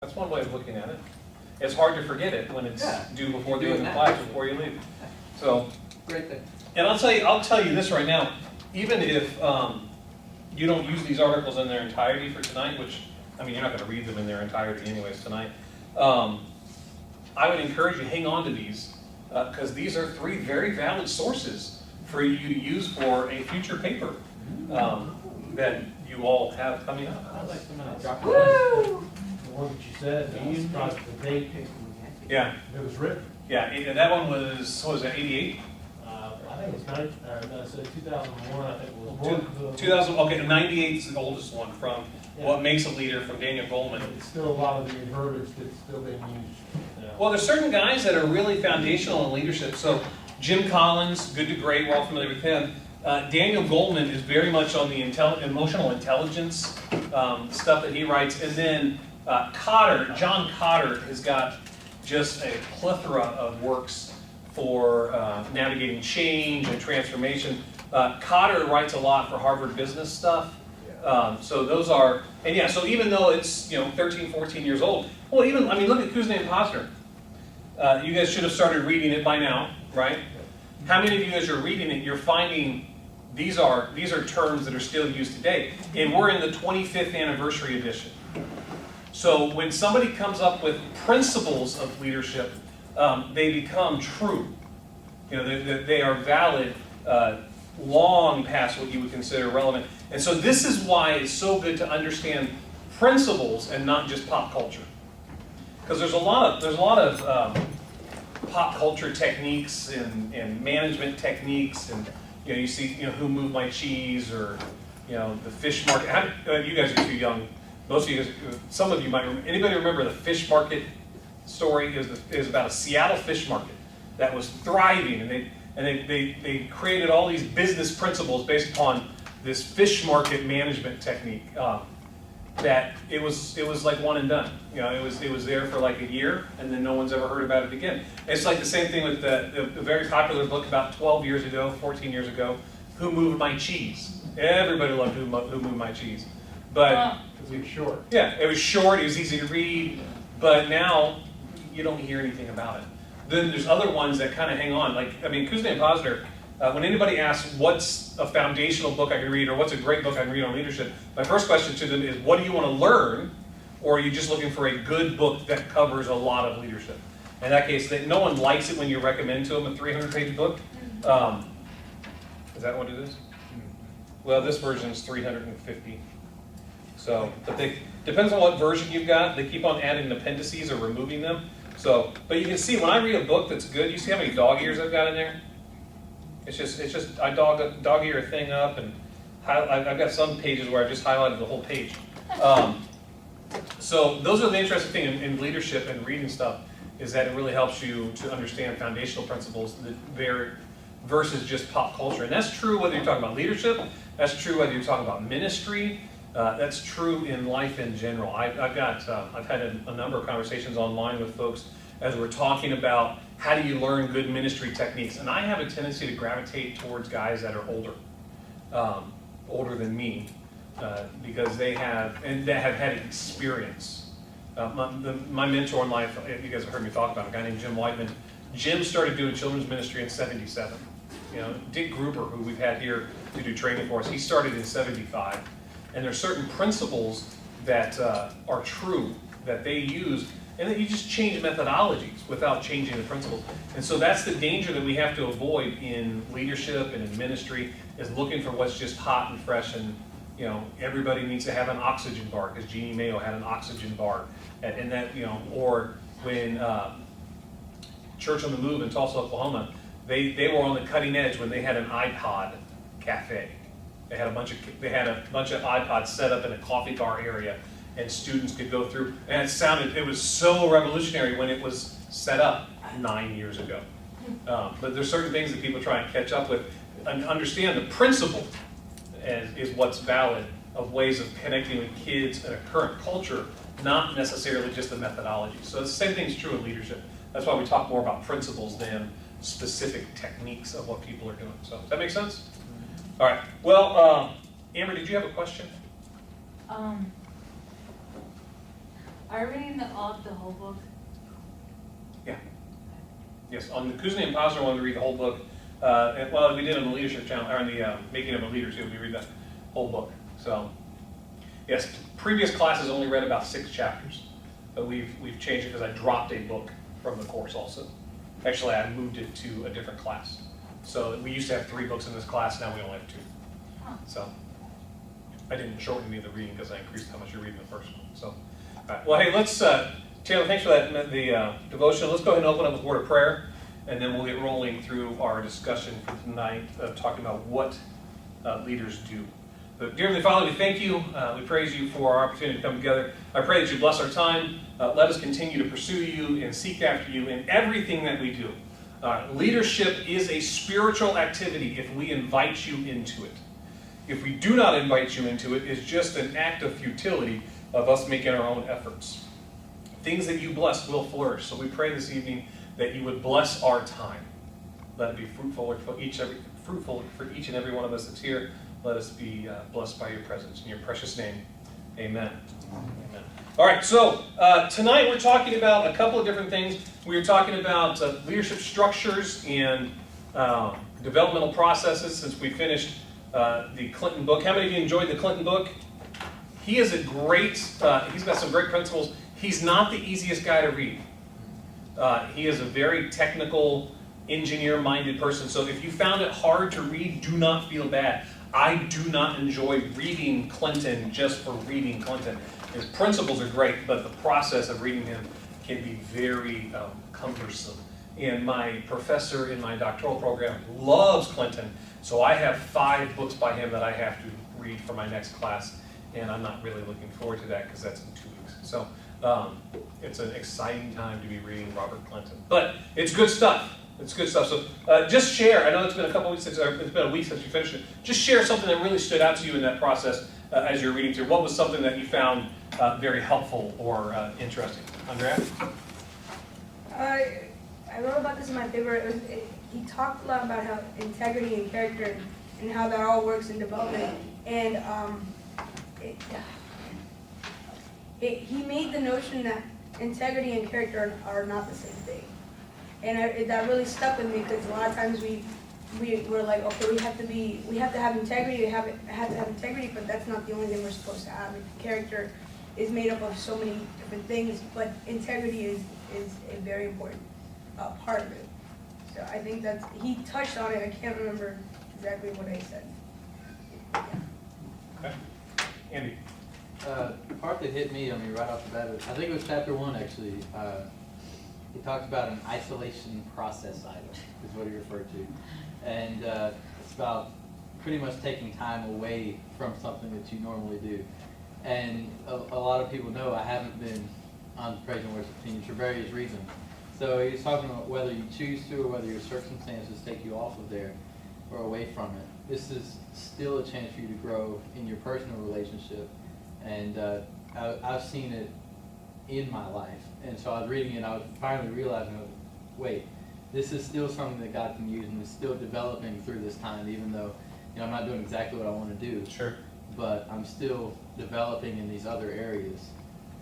That's one way of looking at it. It's hard to forget it when it's due before the end of class, before you leave. So, great thing. And I'll tell you this right now. Even if you don't use these articles in their entirety for tonight, which I mean you're not going to read them in their entirety anyways tonight. I would encourage you to hang on to these because these are 3 very valid sources for you to use for a future paper that you all have coming up. I'd like to know. The one that you said, the date Yeah, it was written. yeah. And that one was, what was that, 88? I think it was 2001. I think it was 2000. Okay, 98 is the oldest one from What Makes a Leader from Daniel Goleman. It's still a lot of the verbiage that's still being used. Well, there's certain guys that are really foundational in leadership. So Jim Collins, Good to Great, we're all familiar with him. Daniel Goleman is very much on the emotional intelligence stuff that he writes. And then John Cotter has got just a plethora of works for navigating change and transformation. Cotter writes a lot for Harvard Business stuff. So those are, and yeah, so even though it's 13, 14 years old, well, even, I mean, look at Kuzma and Posner. You guys should have started reading it by now, right? How many of you guys are reading it, you're finding these are terms that are still used today, and we're in the 25th anniversary edition. So when somebody comes up with principles of leadership, they become true. They are valid long past what you would consider relevant. And so this is why it's so good to understand principles and not just pop culture. Because there's a lot of pop culture techniques and management techniques, and you see Who Moved My Cheese, or the fish market. You guys are too young. Most of you guys, some of you might remember. Anybody remember the fish market story? It was about a Seattle fish market that was thriving, and they created all these business principles based upon this fish market management technique. That it was like one and done. It was there for like a year, and then no one's ever heard about it again. It's like the same thing with the very popular book about 12 years ago, 14 years ago, Who Moved My Cheese. Everybody loved Who Moved My Cheese, but Because it was short. yeah, it was short. It was easy to read, but now you don't hear anything about it. Then there's other ones that kind of hang on. Like, I mean, Kuzma and Posner, when anybody asks what's a foundational book I can read or what's a great book I can read on leadership, my first question to them is, what do you want to learn? Or are you just looking for a good book that covers a lot of leadership? In that case, no one likes it when you recommend to them a 300-page book. Is that what it is? Well, this version is 350. So, but depends on what version you've got. They keep on adding appendices or removing them. So, but you can see when I read a book that's good, you see how many dog ears I've got in there? It's just I dog ear a thing up, and I've got some pages where I've just highlighted the whole page. So those are the interesting thing in leadership and reading stuff, is that it really helps you to understand foundational principles versus just pop culture. And that's true whether you're talking about leadership, that's true whether you're talking about ministry, that's true in life in general. I've had a number of conversations online with folks as we're talking about how do you learn good ministry techniques. And I have a tendency to gravitate towards guys that are older than me, because they have had experience. My mentor in life, you guys have heard me talk about a guy named Jim Whiteman. Jim started doing children's ministry in '77. Dick Gruber, who we've had here to do training for us, he started in '75. And there are certain principles that are true that they use, and then you just change methodologies without changing the principles. And so that's the danger that we have to avoid in leadership and in ministry, is looking for what's just hot and fresh. And everybody needs to have an oxygen bar, because Jeannie Mayo had an oxygen bar, and that or when Church on the Move in Tulsa, Oklahoma, they were on the cutting edge when they had an iPod cafe. They had a bunch of iPods set up in a coffee bar area, and students could go through. And it was so revolutionary when it was set up 9 years ago. But there's certain things that people try and catch up with and understand. The principle is what's valid of ways of connecting with kids in a current culture, not necessarily just the methodology. So the same thing's true in leadership. That's why we talk more about principles than specific techniques of what people are doing. So does that make sense? All right. Well, Amber, did you have a question? Are we reading the whole book? Yeah. Yes, on the Kuzny and Posner one, we read the whole book. Well, we did on the leadership channel, or on the Making of a Leader too, we read the whole book. So, yes, previous classes only read about 6 chapters, but we've changed it because I dropped a book from the course also. Actually, I moved it to a different class. So we used to have 3 books in this class, now we only have 2. Huh. So, I didn't shorten any of the reading because I increased how much you read in the first one. So, all right. Well, hey, let's, Taylor, thanks for that, the devotion. Let's go ahead and open up with a word of prayer, and then we'll get rolling through our discussion for tonight, talking about what leaders do. But dear Heavenly Father, we thank you. We praise you for our opportunity to come together. I pray that you bless our time. Let us continue to pursue you and seek after you in everything that we do. Leadership is a spiritual activity if we invite you into it. If we do not invite you into it, it's just an act of futility of us making our own efforts. Things that you bless will flourish. So we pray this evening that you would bless our time. Let it be fruitful for each and every one of us that's here. Let us be blessed by your presence. In your precious name, amen. Amen. All right, so tonight we're talking about a couple of different things. We are talking about leadership structures and developmental processes since we finished the Clinton book. How many of you enjoyed the Clinton book? He is a great, he's got some great principles. He's not the easiest guy to read. He is a very technical, engineer-minded person. So if you found it hard to read, do not feel bad. I do not enjoy reading Clinton just for reading Clinton. His principles are great, but the process of reading him can be very cumbersome. And my professor in my doctoral program loves Clinton, so I have 5 books by him that I have to read for my next class, and I'm not really looking forward to that because that's in 2 weeks. So it's an exciting time to be reading Robert Clinton. But it's good stuff. It's good stuff. So just share. I know it's been a couple weeks since, it's been a week since you finished it. Just share something that really stood out to you in that process as you're reading through. What was something that you found very helpful or interesting? Andrea? I wrote about this in my paper. He talked a lot about how integrity and character and how that all works in development. And he made the notion that integrity and character are not the same thing. And that really stuck with me because a lot of times we're like, okay, we have to have integrity, we have to have integrity, but that's not the only thing we're supposed to have. Character is made up of so many different things, but integrity is a very important part of it. So I think that he touched on it. I can't remember exactly what I said. Yeah. Okay. Andy? The part that hit me, right off the bat, I think it was chapter 1 actually. He talked about an isolation process item, is what he referred to. And it's about pretty much taking time away from something that you normally do. And a lot of people know I haven't been on the praise and worship team for various reasons. So he's talking about whether you choose to or whether your circumstances take you off of there or away from it. This is still a chance for you to grow in your personal relationship. And I've seen it in my life. And so I was reading it, I was finally realizing, wait, this is still something that God can use and is still developing through this time, even though I'm not doing exactly what I want to do. Sure. But I'm still developing in these other areas.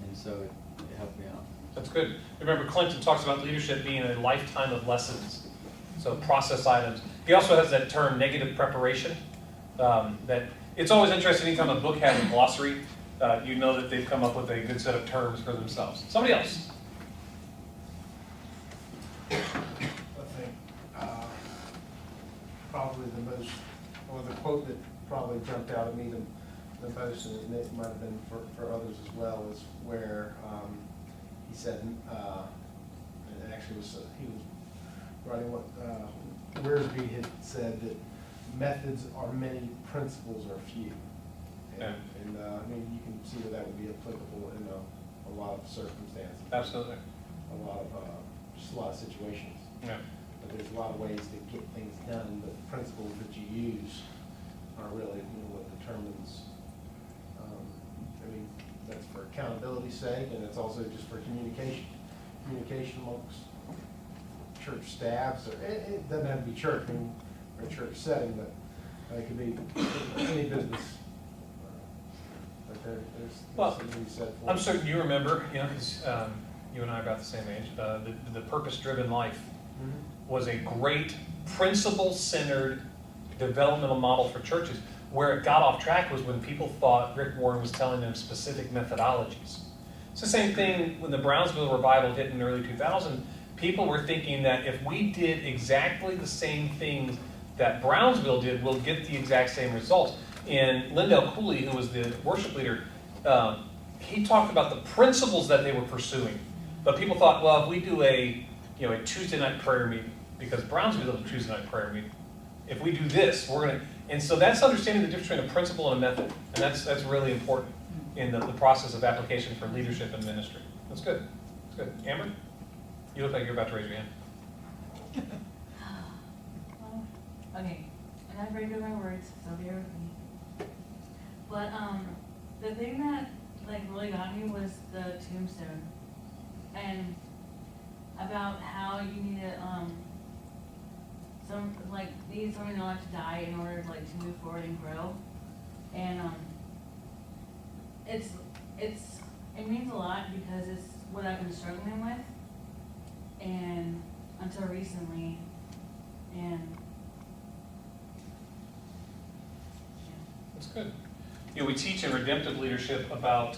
And so it helped me out. That's good. Remember, Clinton talks about leadership being a lifetime of lessons. So process items. He also has that term, negative preparation. That it's always interesting anytime a book has a glossary. You know that they've come up with a good set of terms for themselves. Somebody else. I think probably the most, or the quote that probably jumped out at me the most, and it might have been for others as well, is where he said, and it actually was, he was writing what Wiersbe had said, that methods are many, principles are few. Yeah. And I mean, you can see that would be applicable in a lot of circumstances. Absolutely. Just a lot of situations. Yeah. But there's a lot of ways to get things done, but the principles that you use are really what determines. I mean, that's for accountability's sake, and it's also just for communication amongst church staffs. Or it doesn't have to be church, or a church setting, but it could be any business. there's Well, something to be said for. I'm certain you remember, you know, because you and I are about the same age, the purpose-driven life Mhm. was a great principle-centered developmental model for churches. Where it got off track was when people thought Rick Warren was telling them specific methodologies. It's the same thing when the Brownsville revival hit in the early 2000s. People were thinking that if we did exactly the same things that Brownsville did, we'll get the exact same results. And Lindell Cooley, who was the worship leader, he talked about the principles that they were pursuing. But people thought, well, if we do a Tuesday night prayer meeting, because Brownsville is a Tuesday night prayer meeting, if we do this, we're going to. And so that's understanding the difference between a principle and a method. And that's really important in the process of application for leadership and ministry. That's good. That's good. Amber, you look like you're about to raise your hand. Well, okay, and I'm very good with my words, so bear with me. But, the thing that, like, really got me was the tombstone. And about how you need to, need someone not to die in order to move forward and grow. And it means a lot because it's what I've been struggling with, and until recently, and That's good. We teach in redemptive leadership about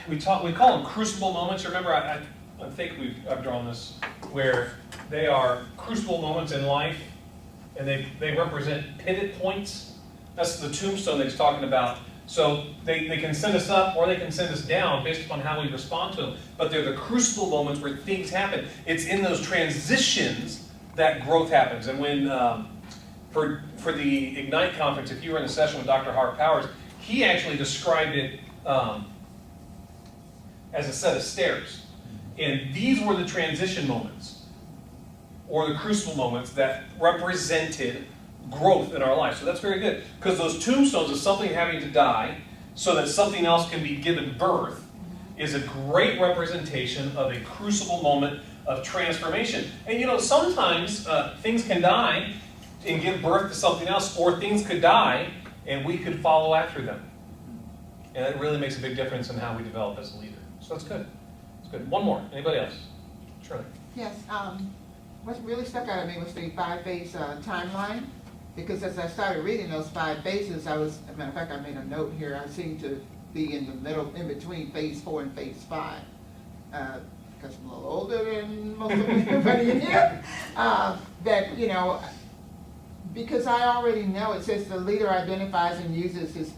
we call them crucible moments. Remember, I think I've drawn this where they are crucible moments in life, and they represent pivot points. That's the tombstone that he's talking about. So they can send us up or they can send us down based upon how we respond to them. But they're the crucible moments where things happen. It's in those transitions that growth happens. And when for the Ignite conference, if you were in a session with Dr. Hart Powers, he actually described it as a set of stairs. And these were the transition moments, or the crucible moments that represented growth in our life. So that's very good, because those tombstones of something having to die so that something else can be given birth is a great representation of a crucible moment of transformation. And sometimes things can die and give birth to something else, or things could die and we could follow after them. And that really makes a big difference in how we develop as a leader. So that's good. That's good. One more. Anybody else? Shirley. Yes, what really stuck out at me was the 5-phase timeline, because as I started reading those 5 phases, as a matter of fact, I made a note here, I seem to be in the middle, in between phase 4 and phase 5. Because I'm a little older than most of everybody in here, because I already know, it says the leader identifies and uses his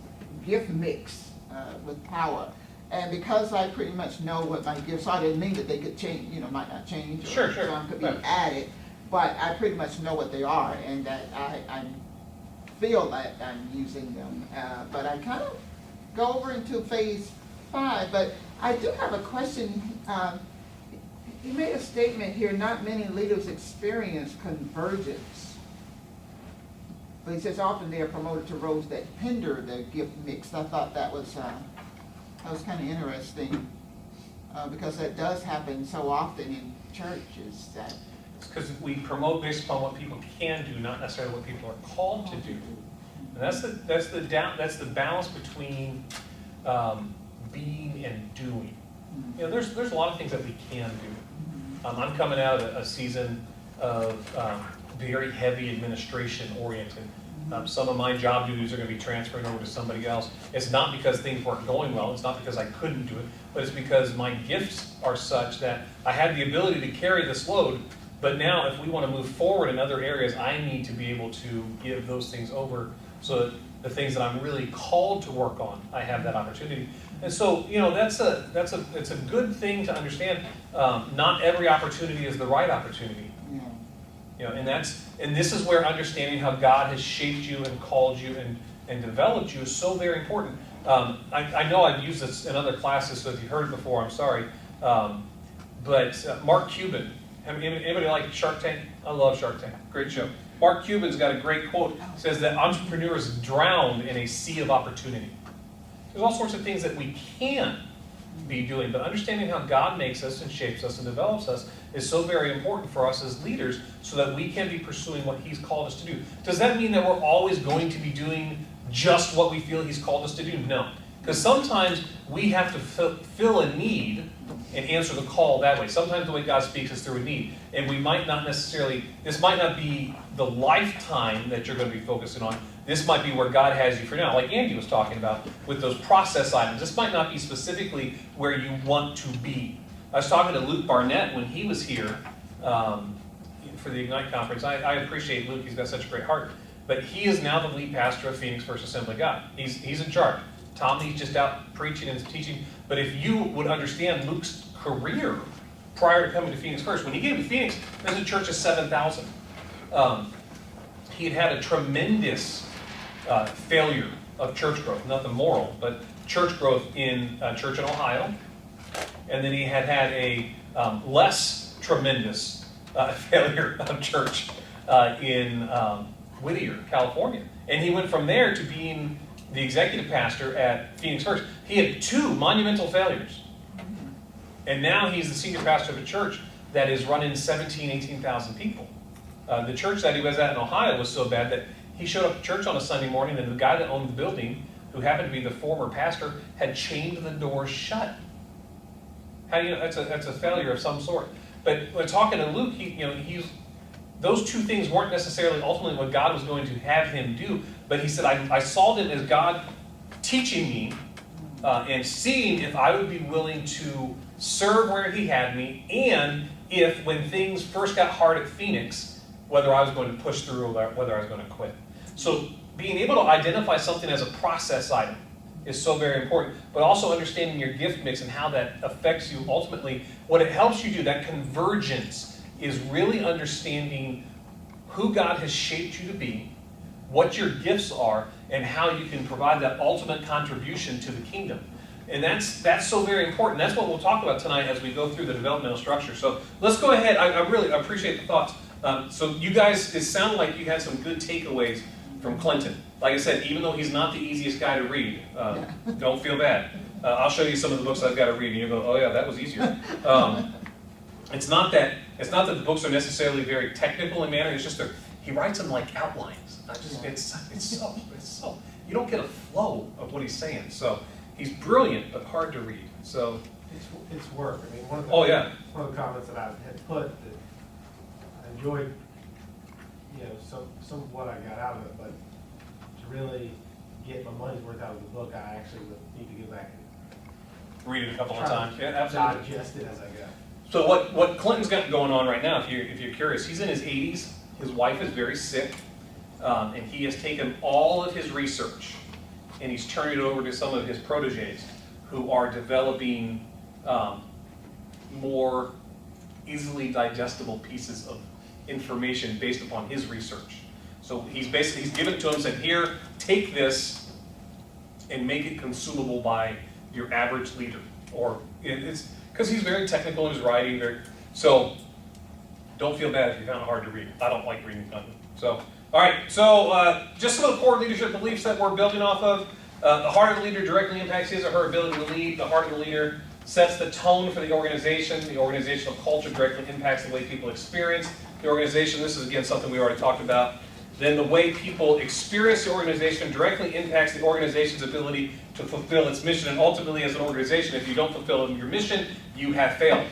gift mix with power. And because I pretty much know what my gifts are, didn't mean that they could change, might not change, or Sure. some could be added, but I pretty much know what they are, and that I feel that I'm using them. But I kind of go over into phase 5, but I do have a question. You made a statement here, not many leaders experience convergence. But he says often they are promoted to roles that hinder their gift mix. I thought that was kind of interesting, because that does happen so often in churches. That Because we promote based upon what people can do, not necessarily what people are called to do. And that's the balance between being and doing. There's a lot of things that we can do. I'm coming out of a season of very heavy administration oriented. Some of my job duties are going to be transferring over to somebody else. It's not because things weren't going well. It's not because I couldn't do it, but it's because my gifts are such that I had the ability to carry this load. But now, if we want to move forward in other areas, I need to be able to give those things over so that the things that I'm really called to work on, I have that opportunity. And so, it's a good thing to understand. Not every opportunity is the right opportunity. And this is where understanding how God has shaped you and called you and developed you is so very important. I know I've used this in other classes, so if you've heard it before, I'm sorry. But Mark Cuban, anybody like Shark Tank? I love Shark Tank. Great show. Mark Cuban's got a great quote. Says that entrepreneurs drown in a sea of opportunity. There's all sorts of things that we can be doing, but understanding how God makes us and shapes us and develops us is so very important for us as leaders so that we can be pursuing what He's called us to do. Does that mean that we're always going to be doing just what we feel he's called us to do? No. Because sometimes we have to fill a need and answer the call that way. Sometimes the way God speaks is through a need. And we might not necessarily, this might not be the lifetime that you're going to be focusing on. This might be where God has you for now, like Andy was talking about with those process items. This might not be specifically where you want to be. I was talking to Luke Barnett when he was here for the Ignite conference. I appreciate Luke. He's got such a great heart. But he is now the lead pastor of Phoenix First Assembly of God. He's in charge. Tommy's just out preaching and teaching. But if you would understand Luke's career prior to coming to Phoenix First, when he came to Phoenix, there's a church of 7,000. He had a tremendous failure of church growth, nothing moral, but church growth in church in Ohio. And then he had a less tremendous failure of church in Whittier, California. And he went from there to being the executive pastor at Phoenix First. He had 2 monumental failures. And now he's the senior pastor of a church that is running 17,000, 18,000 people. The church that he was at in Ohio was so bad that he showed up to church on a Sunday morning and the guy that owned the building, who happened to be the former pastor, had chained the doors shut. How do you know? That's a failure of some sort. But when talking to Luke, those 2 things weren't necessarily ultimately what God was going to have him do. But he said, I saw them as God teaching me and seeing if I would be willing to serve where he had me, and if when things first got hard at Phoenix, whether I was going to push through or whether I was going to quit. So being able to identify something as a process item is so very important, but also understanding your gift mix and how that affects you ultimately. What it helps you do, that convergence, is really understanding who God has shaped you to be, what your gifts are, and how you can provide that ultimate contribution to the kingdom. And that's so very important. That's what we'll talk about tonight as we go through the developmental structure. So let's go ahead. I really appreciate the thoughts. So you guys, it sounded like you had some good takeaways from Clinton. Like I said, even though he's not the easiest guy to read, don't feel bad. I'll show you some of the books I've got to read, and you'll go, oh yeah, that was easier. It's not that the books are necessarily very technical in manner. It's just he writes them like outlines. It's so you don't get a flow of what he's saying. So he's brilliant, but hard to read. So It's work. I mean, one of the comments that I had put that I enjoyed, some of what I got out of it, but to really get my money's worth out of the book, I actually would need to go back and read it a couple of times. Yeah, absolutely. digest it as I go. So what Clinton's got going on right now, if you're curious, he's in his 80s. His wife is very sick, and he has taken all of his research and he's turning it over to some of his proteges who are developing more easily digestible pieces of information based upon his research. So he's given it to him and said, here, take this and make it consumable by your average leader. Or it's because he's very technical in his writing. So don't feel bad if you found it hard to read. I don't like reading Clinton. So, all right. So just some of the core leadership beliefs that we're building off of. The heart of the leader directly impacts his or her ability to lead. The heart of the leader sets the tone for the organization. The organizational culture directly impacts the way people experience the organization. This is, again, something we already talked about. Then the way people experience the organization directly impacts the organization's ability to fulfill its mission. And ultimately, as an organization, if you don't fulfill your mission, you have failed.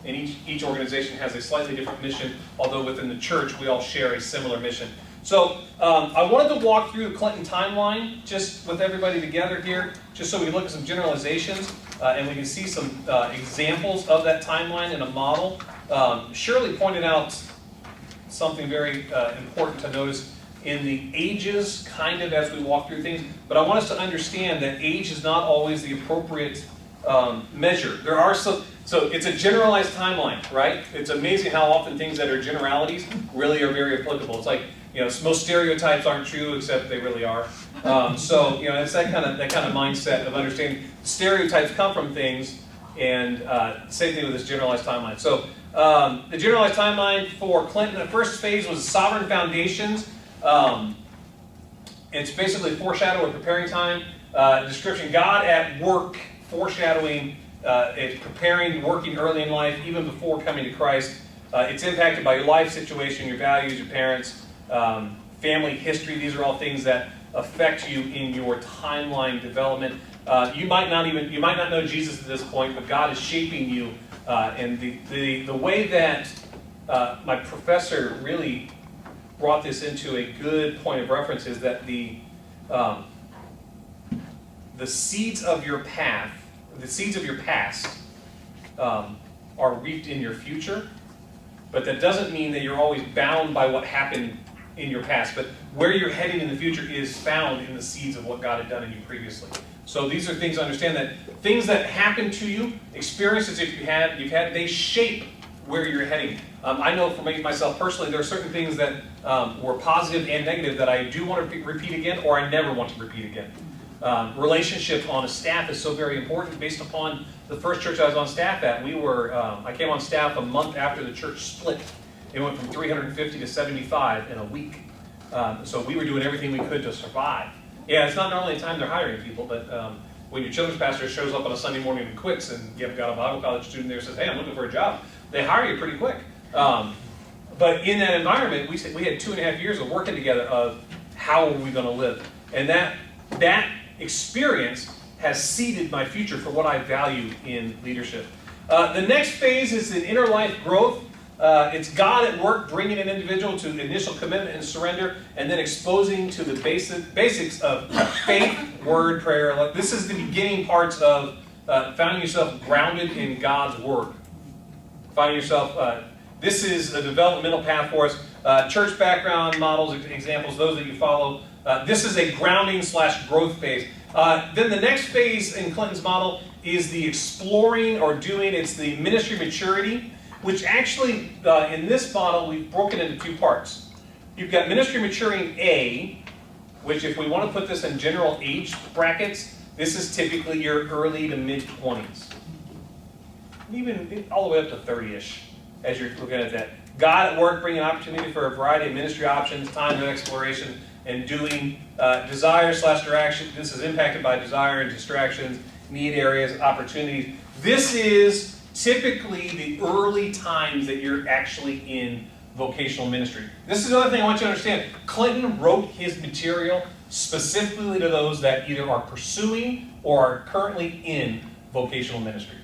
And each organization has a slightly different mission, although within the church, we all share a similar mission. So I wanted to walk through the Clinton timeline just with everybody together here, just so we can look at some generalizations and we can see some examples of that timeline in a model. Shirley pointed out something very important to notice in the ages, kind of as we walk through things, but I want us to understand that age is not always the appropriate measure. There are some, so it's a generalized timeline, right? It's amazing how often things that are generalities really are very applicable. It's like, most stereotypes aren't true, except they really are. So, it's that kind of mindset of understanding stereotypes come from things, and same thing with this generalized timeline. So, the generalized timeline for Clinton, the first phase was sovereign foundations. It's basically foreshadow or preparing time. Description, God at work, foreshadowing, it's preparing, working early in life, even before coming to Christ. It's impacted by your life situation, your values, your parents, family history. These are all things that affect you in your timeline development. You might not know Jesus at this point, but God is shaping you. And the way that my professor really brought this into a good point of reference is that the seeds of your path, the seeds of your past, are reaped in your future, but that doesn't mean that you're always bound by what happened in your past. But where you're heading in the future is found in the seeds of what God had done in you previously. So these are things to understand, that things that happen to you, experiences you've had, they shape where you're heading. I know for myself personally, there are certain things that were positive and negative that I do want to repeat again, or I never want to repeat again. Relationship on a staff is so very important. Based upon the first church I was on staff at, I came on staff a month after the church split. It went from 350 to 75 in a week. So we were doing everything we could to survive. Yeah, it's not normally a time they're hiring people, but when your children's pastor shows up on a Sunday morning and quits, and you've got a Bible college student there who says, hey, I'm looking for a job, they hire you pretty quick. But in that environment, we had 2.5 years of working together of how are we going to live. And that experience has seeded my future for what I value in leadership. The next phase is the inner life growth. It's God at work bringing an individual to initial commitment and surrender, and then exposing to the basics of faith, word, prayer. This is the beginning parts of finding yourself grounded in God's word. Finding yourself, this is a developmental path for us. Church background models, examples, those that you follow. This is a grounding/growth phase. Then the next phase in Clinton's model is the exploring or doing. It's the ministry maturity, which actually, in this model, we've broken into two parts. You've got ministry maturing A, which if we want to put this in general age brackets, this is typically your early to mid-20s. Even all the way up to 30-ish, as you're looking at that. God at work, bringing opportunity for a variety of ministry options, time of exploration, and doing desire/distraction. This is impacted by desire and distractions, need areas, opportunities. This is typically the early times that you're actually in vocational ministry. This is the other thing I want you to understand. Clinton wrote his material specifically to those that either are pursuing or are currently in vocational ministry.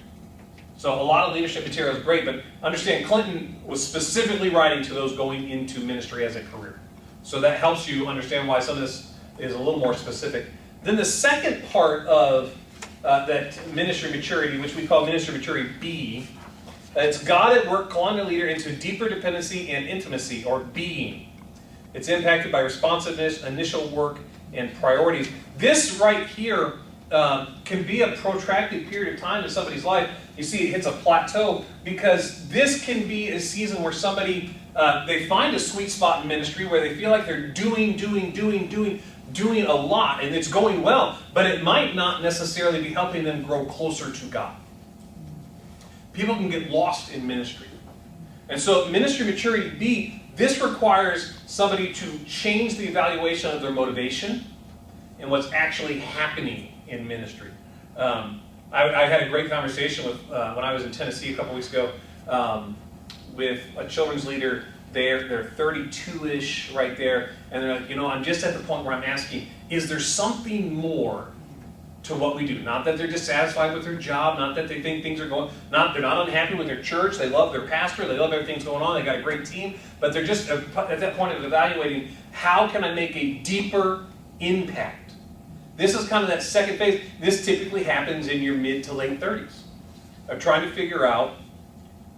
So a lot of leadership material is great, but understand Clinton was specifically writing to those going into ministry as a career. So that helps you understand why some of this is a little more specific. Then the second part of that ministry maturity, which we call ministry maturity B, it's God at work calling a leader into deeper dependency and intimacy, or being. It's impacted by responsiveness, initial work, and priorities. This right here can be a protracted period of time in somebody's life. You see, it hits a plateau because this can be a season where somebody, they find a sweet spot in ministry where they feel like they're doing a lot, and it's going well, but it might not necessarily be helping them grow closer to God. People can get lost in ministry. And so ministry maturity B, this requires somebody to change the evaluation of their motivation and what's actually happening in ministry. I had a great conversation with when I was in Tennessee a couple weeks ago with a children's leader. They're 32-ish right there, and they're like, I'm just at the point where I'm asking, is there something more to what we do? Not that they're dissatisfied with their job, not that they think things are going, they're not unhappy with their church, they love their pastor, they love everything that's going on, they got a great team, but they're just at that point of evaluating, how can I make a deeper impact? This is kind of that second phase. This typically happens in your mid to late 30s. Of trying to figure out,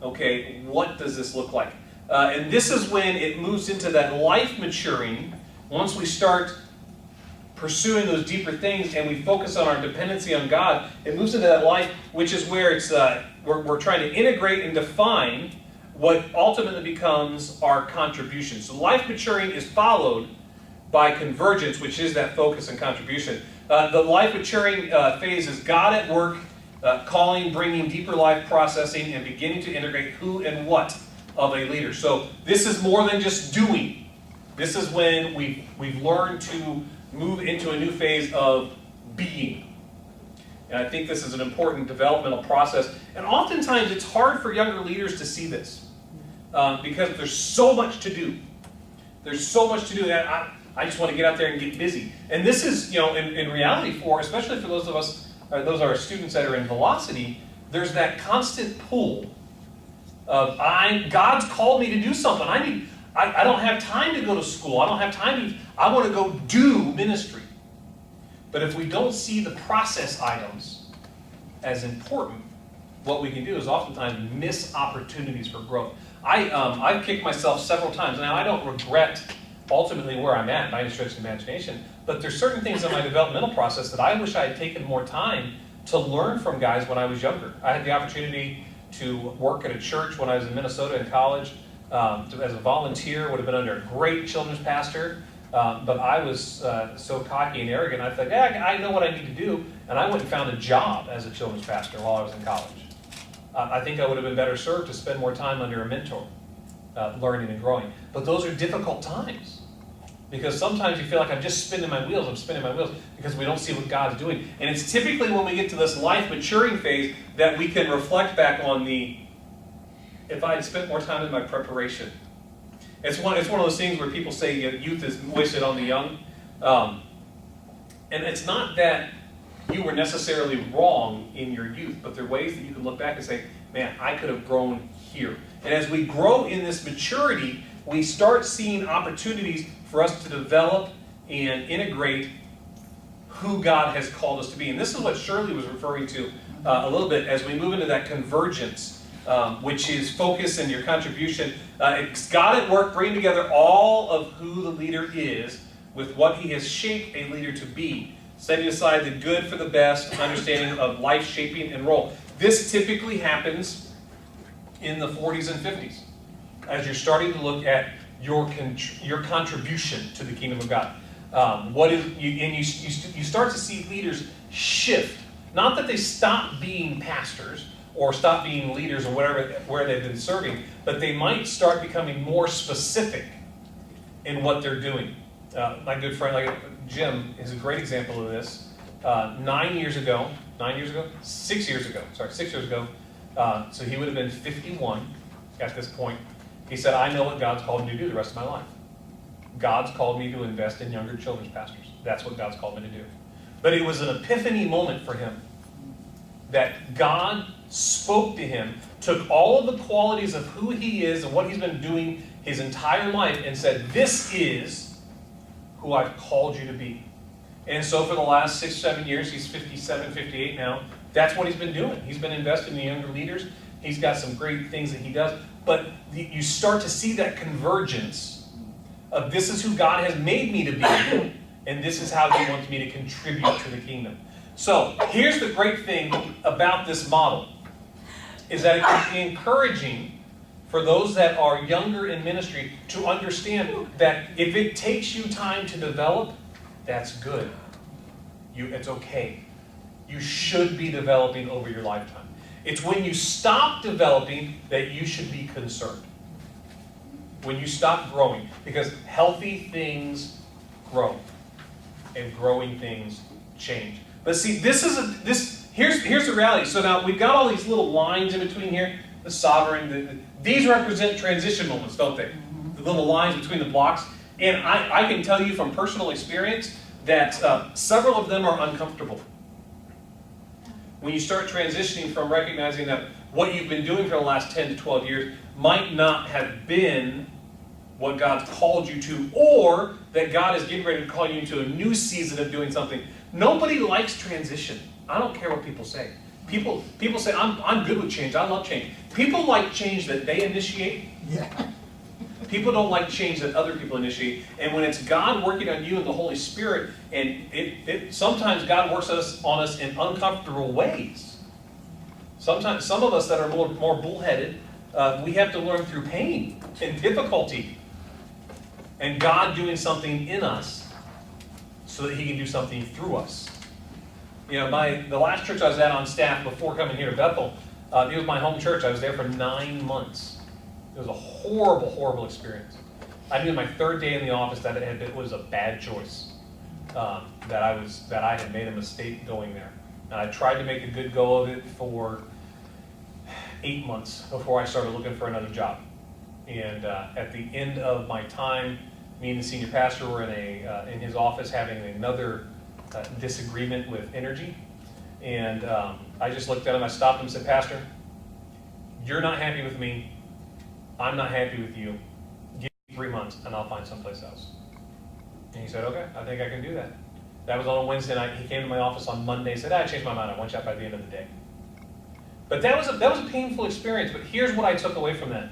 okay, what does this look like? And this is when it moves into that life maturing. Once we start pursuing those deeper things and we focus on our dependency on God, it moves into that life, which is where it's we're trying to integrate and define what ultimately becomes our contribution. So life maturing is followed by convergence, which is that focus and contribution. The life maturing phase is God at work, calling, bringing deeper life processing, and beginning to integrate who and what of a leader. So this is more than just doing. This is when we've learned to move into a new phase of being. And I think this is an important developmental process. And oftentimes it's hard for younger leaders to see this because there's so much to do. There's so much to do. I just want to get out there and get busy. And this is, in reality especially for those of us, or those are our students that are in velocity, there's that constant pull of God's called me to do something. I don't have time to go to school. I don't have time I want to go do ministry. But if we don't see the process items as important, what we can do is oftentimes miss opportunities for growth. I've kicked myself several times. Now, I don't regret ultimately where I'm at by any stretch of the imagination, but there's certain things in my developmental process that I wish I had taken more time to learn from guys when I was younger. I had the opportunity to work at a church when I was in Minnesota in college as a volunteer, would have been under a great children's pastor, but I was so cocky and arrogant, I thought, I know what I need to do, and I went and found a job as a children's pastor while I was in college. I think I would have been better served to spend more time under a mentor, learning and growing. But those are difficult times, because sometimes you feel like I'm just spinning my wheels, because we don't see what God's doing. And it's typically when we get to this life maturing phase that we can reflect back on if I had spent more time in my preparation. It's one of those things where people say youth is wasted on the young. And it's not that you were necessarily wrong in your youth, but there are ways that you can look back and say, man, I could have grown here. And as we grow in this maturity, we start seeing opportunities for us to develop and integrate who God has called us to be. And this is what Shirley was referring to a little bit as we move into that convergence, which is focus and your contribution. It's God at work bringing together all of who the leader is with what he has shaped a leader to be, setting aside the good for the best, understanding of life shaping and role. This typically happens in the 40s and 50s as you're starting to look at your contribution to the kingdom of God. You start to see leaders shift. Not that they stop being pastors or stop being leaders or where they've been serving, but they might start becoming more specific in what they're doing. My good friend, Jim, is a great example of this. 6 years ago, so he would have been 51 at this point. He said, I know what God's called me to do the rest of my life. God's called me to invest in younger children's pastors. That's what God's called me to do. But it was an epiphany moment for him that God spoke to him, took all of the qualities of who he is and what he's been doing his entire life and said, this is who I've called you to be. And so for the last 6-7 years, he's 57, 58 now, that's what he's been doing. He's been investing in younger leaders. He's got some great things that he does. But you start to see that convergence of this is who God has made me to be, and this is how he wants me to contribute to the kingdom. So here's the great thing about this model, is that it can be encouraging for those that are younger in ministry to understand that if it takes you time to develop, that's good. It's okay. You should be developing over your lifetime. It's when you stop developing that you should be concerned. When you stop growing, because healthy things grow, and growing things change. But see, here's the reality. So now we've got all these little lines in between here. The sovereign, these represent transition moments, don't they? The little lines between the blocks. And I can tell you from personal experience that several of them are uncomfortable. When you start transitioning from recognizing that what you've been doing for the last 10 to 12 years might not have been what God's called you to, or that God is getting ready to call you into a new season of doing something. Nobody likes transition. I don't care what people say. People say, I'm good with change. I love change. People like change that they initiate. Yeah. People don't like change that other people initiate. And when it's God working on you and the Holy Spirit, and sometimes God works on us in uncomfortable ways. Sometimes some of us that are more bullheaded, we have to learn through pain and difficulty. And God doing something in us so that he can do something through us. You know, the last church I was at on staff before coming here to Bethel, it was my home church. I was there for 9 months. It was a horrible, horrible experience. I knew my third day in the office that it was a bad choice, that I had made a mistake going there. And I tried to make a good go of it for 8 months before I started looking for another job. And at the end of my time, Me and the senior pastor were in his office having another disagreement with energy. And I just looked at him, I stopped him and said, Pastor, you're not happy with me. I'm not happy with you. Give me 3 months and I'll find someplace else. And he said, okay, I think I can do that. That was on a Wednesday night. He came to my office on Monday and said, I changed my mind. I want you out by the end of the day. But that was a painful experience. But here's what I took away from that.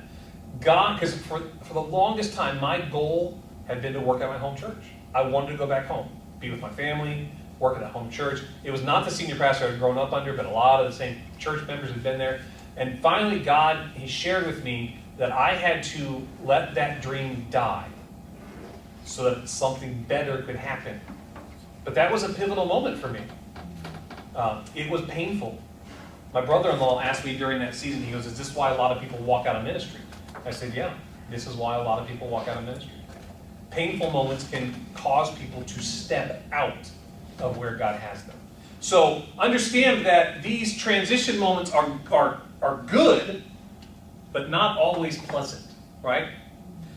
God, because for the longest time, my goal had been to work at my home church. I wanted to go back home, be with my family, work at a home church. It was not the senior pastor I had grown up under, but a lot of the same church members had been there. And finally, God, he shared with me that I had to let that dream die so that something better could happen. But that was a pivotal moment for me. It was painful. My brother-in-law asked me during that season, he goes, is this why a lot of people walk out of ministry? I said, yeah, this is why a lot of people walk out of ministry. Painful moments can cause people to step out of where God has them. So understand that these transition moments are good, but not always pleasant, right?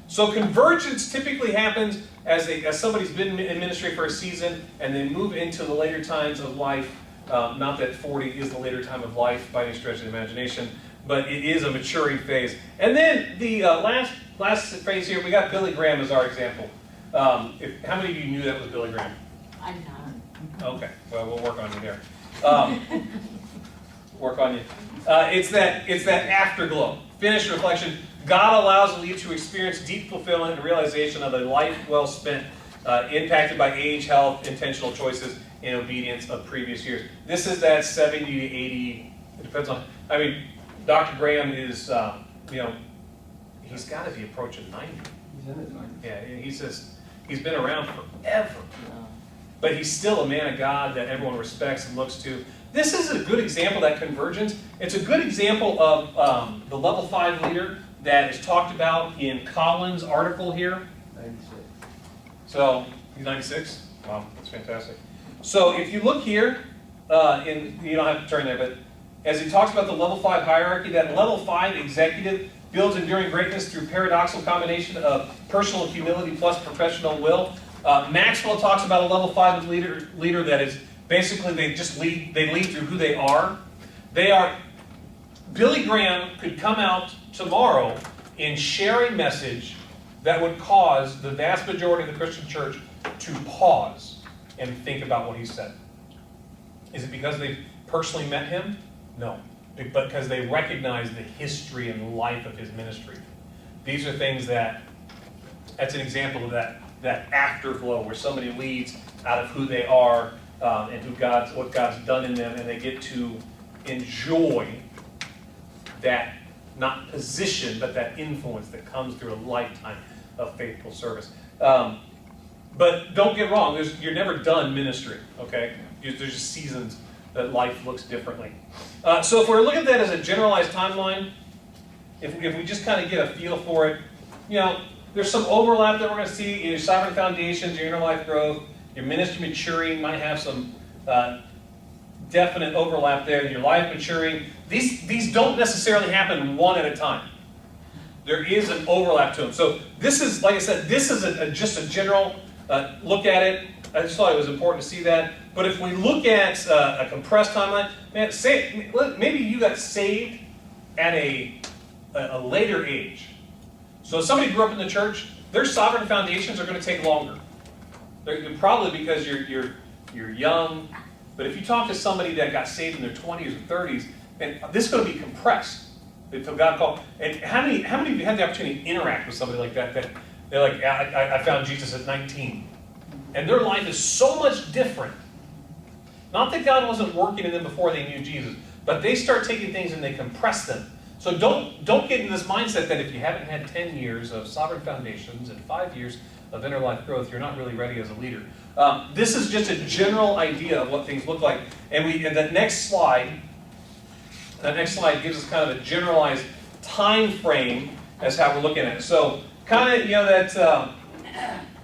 So convergence typically happens as somebody's been in ministry for a season and they move into the later times of life. Not that 40 is the later time of life by any stretch of the imagination, but it is a maturing phase. And then the last phase here, we got Billy Graham as our example. How many of you knew that was Billy Graham? I'm not. Okay, well, we'll work on you there. Work on you. It's that afterglow. Finished reflection. God allows the leader to experience deep fulfillment and realization of a life well spent, impacted by age, health, intentional choices, and obedience of previous years. This is that 70 to 80. It depends on. I mean, Dr. Graham is, he's got to be approaching 90. He's in his 90s. Yeah, he's been around forever. But he's still a man of God that everyone respects and looks to. This is a good example of that convergence. It's a good example of the level 5 leader that is talked about in Collins' article here. 96. So, he's 96? Wow, that's fantastic. So if you look here, you don't have to turn there, but as he talks about the level 5 hierarchy, that level 5 executive builds enduring greatness through paradoxical combination of personal humility plus professional will. Maxwell talks about a level 5 leader that is basically they lead through who they are. Billy Graham could come out tomorrow and share a message that would cause the vast majority of the Christian church to pause and think about what he said. Is it because they've personally met him? No. But because they recognize the history and life of his ministry. These are things that's an example of that afterglow where somebody leads out of who they are and what God's done in them, and they get to enjoy that, not position, but that influence that comes through a lifetime of faithful service. But don't get wrong, you're never done ministry, okay? There's just seasons that life looks differently. So if we're looking at that as a generalized timeline, if we just kind of get a feel for it, there's some overlap that we're going to see in your sovereign foundations, your inner life growth, your ministry maturing might have some definite overlap there, your life maturing. These don't necessarily happen one at a time. There is an overlap to them. So this is, like I said, this is just a general look at it. I just thought it was important to see that. But if we look at a compressed timeline, maybe you got saved at a later age. So if somebody grew up in the church, their sovereign foundations are going to take longer. They're probably because you're young. But if you talk to somebody that got saved in their 20s or 30s, and this is going to be compressed. Until God called. And how many of you had the opportunity to interact with somebody like that they're like, I found Jesus at 19. And their life is so much different. Not that God wasn't working in them before they knew Jesus, but they start taking things and they compress them. So don't get into this mindset that if you haven't had 10 years of sovereign foundations and 5 years of inner life growth, you're not really ready as a leader. This is just a general idea of what things look like. And the next slide gives us kind of a generalized time frame as how we're looking at it. So kind of, that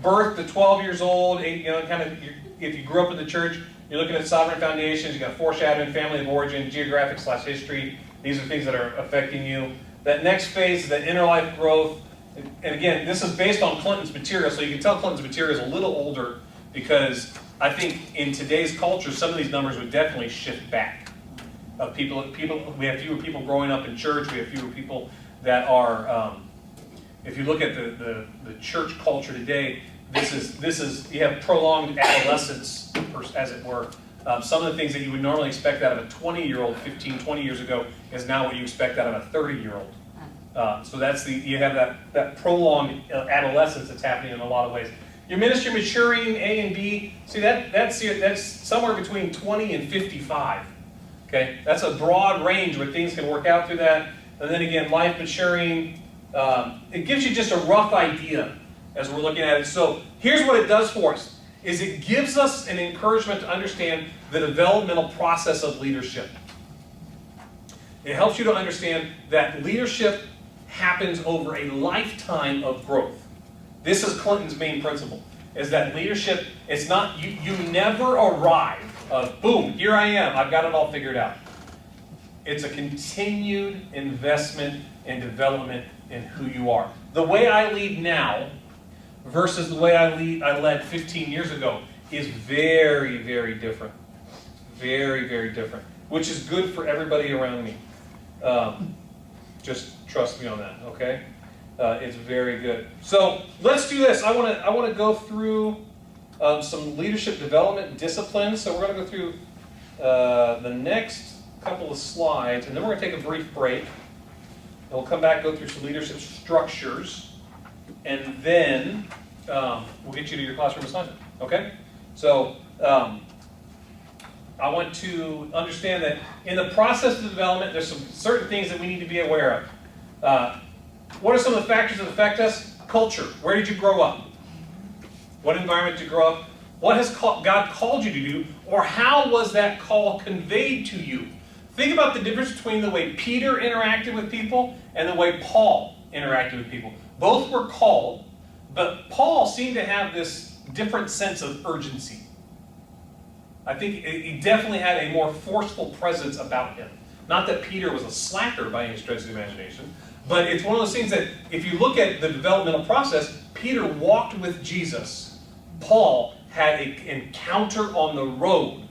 birth to 12 years old, if you grew up in the church, you're looking at sovereign foundations, you got foreshadowing, family of origin, geographic/history. These are things that are affecting you. That next phase is that inner life growth. and again, this is based on Clinton's material, so you can tell Clinton's material is a little older because I think in today's culture, some of these numbers would definitely shift back. Of people, we have fewer people growing up in church. We have fewer people that are. If you look at the church culture today, this is you have prolonged adolescence, as it were. Some of the things that you would normally expect out of a 20-year-old 15, 20 years ago is now what you expect out of a 30-year-old. So that's you have that prolonged adolescence that's happening in a lot of ways. Your ministry maturing, A and B, see that's somewhere between 20 and 55. Okay, that's a broad range where things can work out through that. And then again, life maturing, it gives you just a rough idea as we're looking at it. So here's what it does for us, is it gives us an encouragement to understand the developmental process of leadership. It helps you to understand that leadership happens over a lifetime of growth. This is Clinton's main principle, is that leadership, it's not, you never arrive of, boom, here I am, I've got it all figured out. It's a continued investment and development in who you are. The way I lead now versus the way I led 15 years ago is very, very different. Very, very different. Which is good for everybody around me. Just trust me on that, okay? It's very good. So let's do this. I want to go through some leadership development disciplines. So we're going to go through the next couple of slides, and then we're going to take a brief break. And we'll come back, go through some leadership structures, and then we'll get you to your classroom assignment. Okay? So I want to understand that in the process of development, there's some certain things that we need to be aware of. What are some of the factors that affect us? Culture. Where did you grow up? What environment did you grow up? What has God called you to do? Or how was that call conveyed to you? Think about the difference between the way Peter interacted with people and the way Paul interacted with people. Both were called, but Paul seemed to have this different sense of urgency. I think he definitely had a more forceful presence about him. Not that Peter was a slacker by any stretch of the imagination, but it's one of those things that if you look at the developmental process, Peter walked with Jesus. Paul had an encounter on the road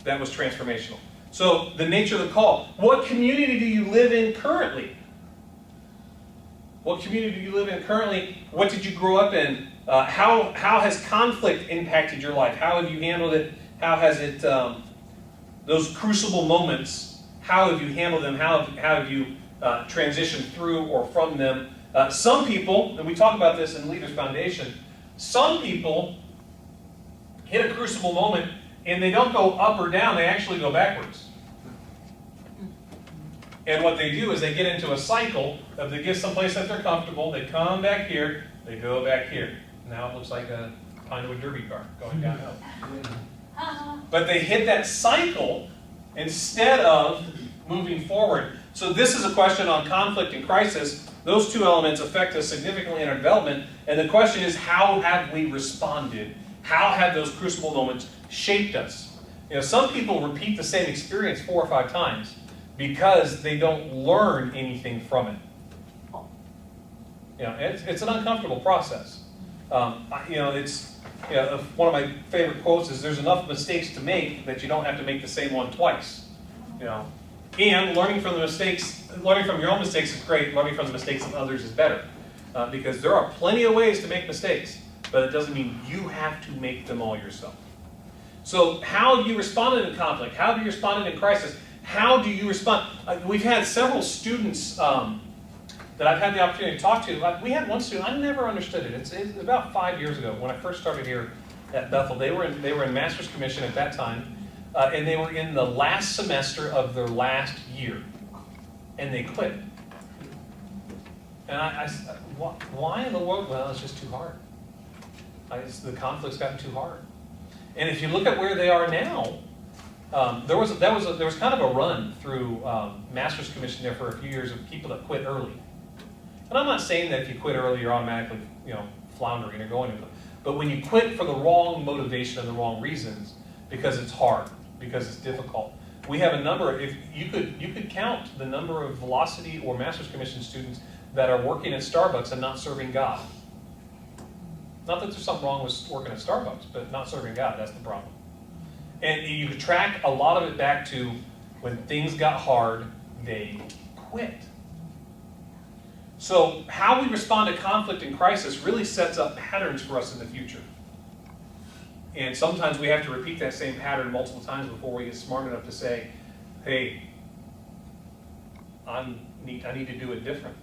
that was transformational. So the nature of the call. What community do you live in currently? What community do you live in currently? What did you grow up in? How has conflict impacted your life? How have you handled it? How has it, those crucible moments, how have you handled them? How have you transitioned through or from them? Some people, and we talk about this in Leaders Foundation, some people hit a crucible moment and they don't go up or down, they actually go backwards. And what they do is they get into a cycle of they get someplace that they're comfortable, they come back here, they go back here. Now it looks like a Pinewood Derby car going downhill. But they hit that cycle instead of moving forward. So this is a question on conflict and crisis. Those two elements affect us significantly in our development. And the question is, how have we responded? How have those crucible moments shaped us? You know, some people repeat the same experience 4 or 5 times because they don't learn anything from it. You know, it's an uncomfortable process. One of my favorite quotes is, "There's enough mistakes to make that you don't have to make the same one twice." You know, and learning from your own mistakes is great. Learning from the mistakes of others is better, because there are plenty of ways to make mistakes, but it doesn't mean you have to make them all yourself. So, how have you responded in conflict? How have you responded in crisis? How do you respond? We've had several students that I've had the opportunity to talk to. We had one student, I never understood it. It's about 5 years ago when I first started here at Bethel. They were in Master's Commission at that time, and they were in the last semester of their last year, and they quit. And I said, why in the world? Well, it's just too hard. The conflict's gotten too hard. And if you look at where they are now, there was kind of a run through Master's Commission there for a few years of people that quit early. And I'm not saying that if you quit early, you're automatically, floundering or going into it. But when you quit for the wrong motivation and the wrong reasons, because it's hard, because it's difficult, we have a number. If you could count the number of Velocity or Master's Commission students that are working at Starbucks and not serving God. Not that there's something wrong with working at Starbucks, but not serving God, that's the problem. And you could track a lot of it back to when things got hard, they quit. So how we respond to conflict and crisis really sets up patterns for us in the future. And sometimes we have to repeat that same pattern multiple times before we get smart enough to say, hey, I need to do it different.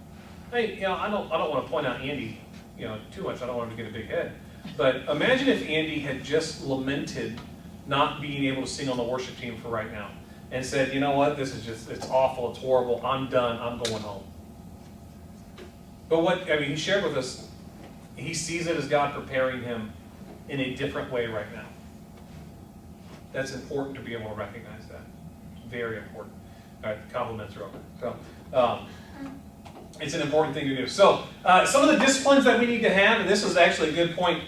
Hey, I don't want to point out Andy, too much. I don't want him to get a big head. But imagine if Andy had just lamented not being able to sing on the worship team for right now and said, you know what, this is just, it's awful, it's horrible, I'm done, I'm going home. But he shared with us, he sees it as God preparing him in a different way right now. That's important to be able to recognize that. Very important. All right, the compliments are over. So, it's an important thing to do. So, some of the disciplines that we need to have, and this is actually a good point,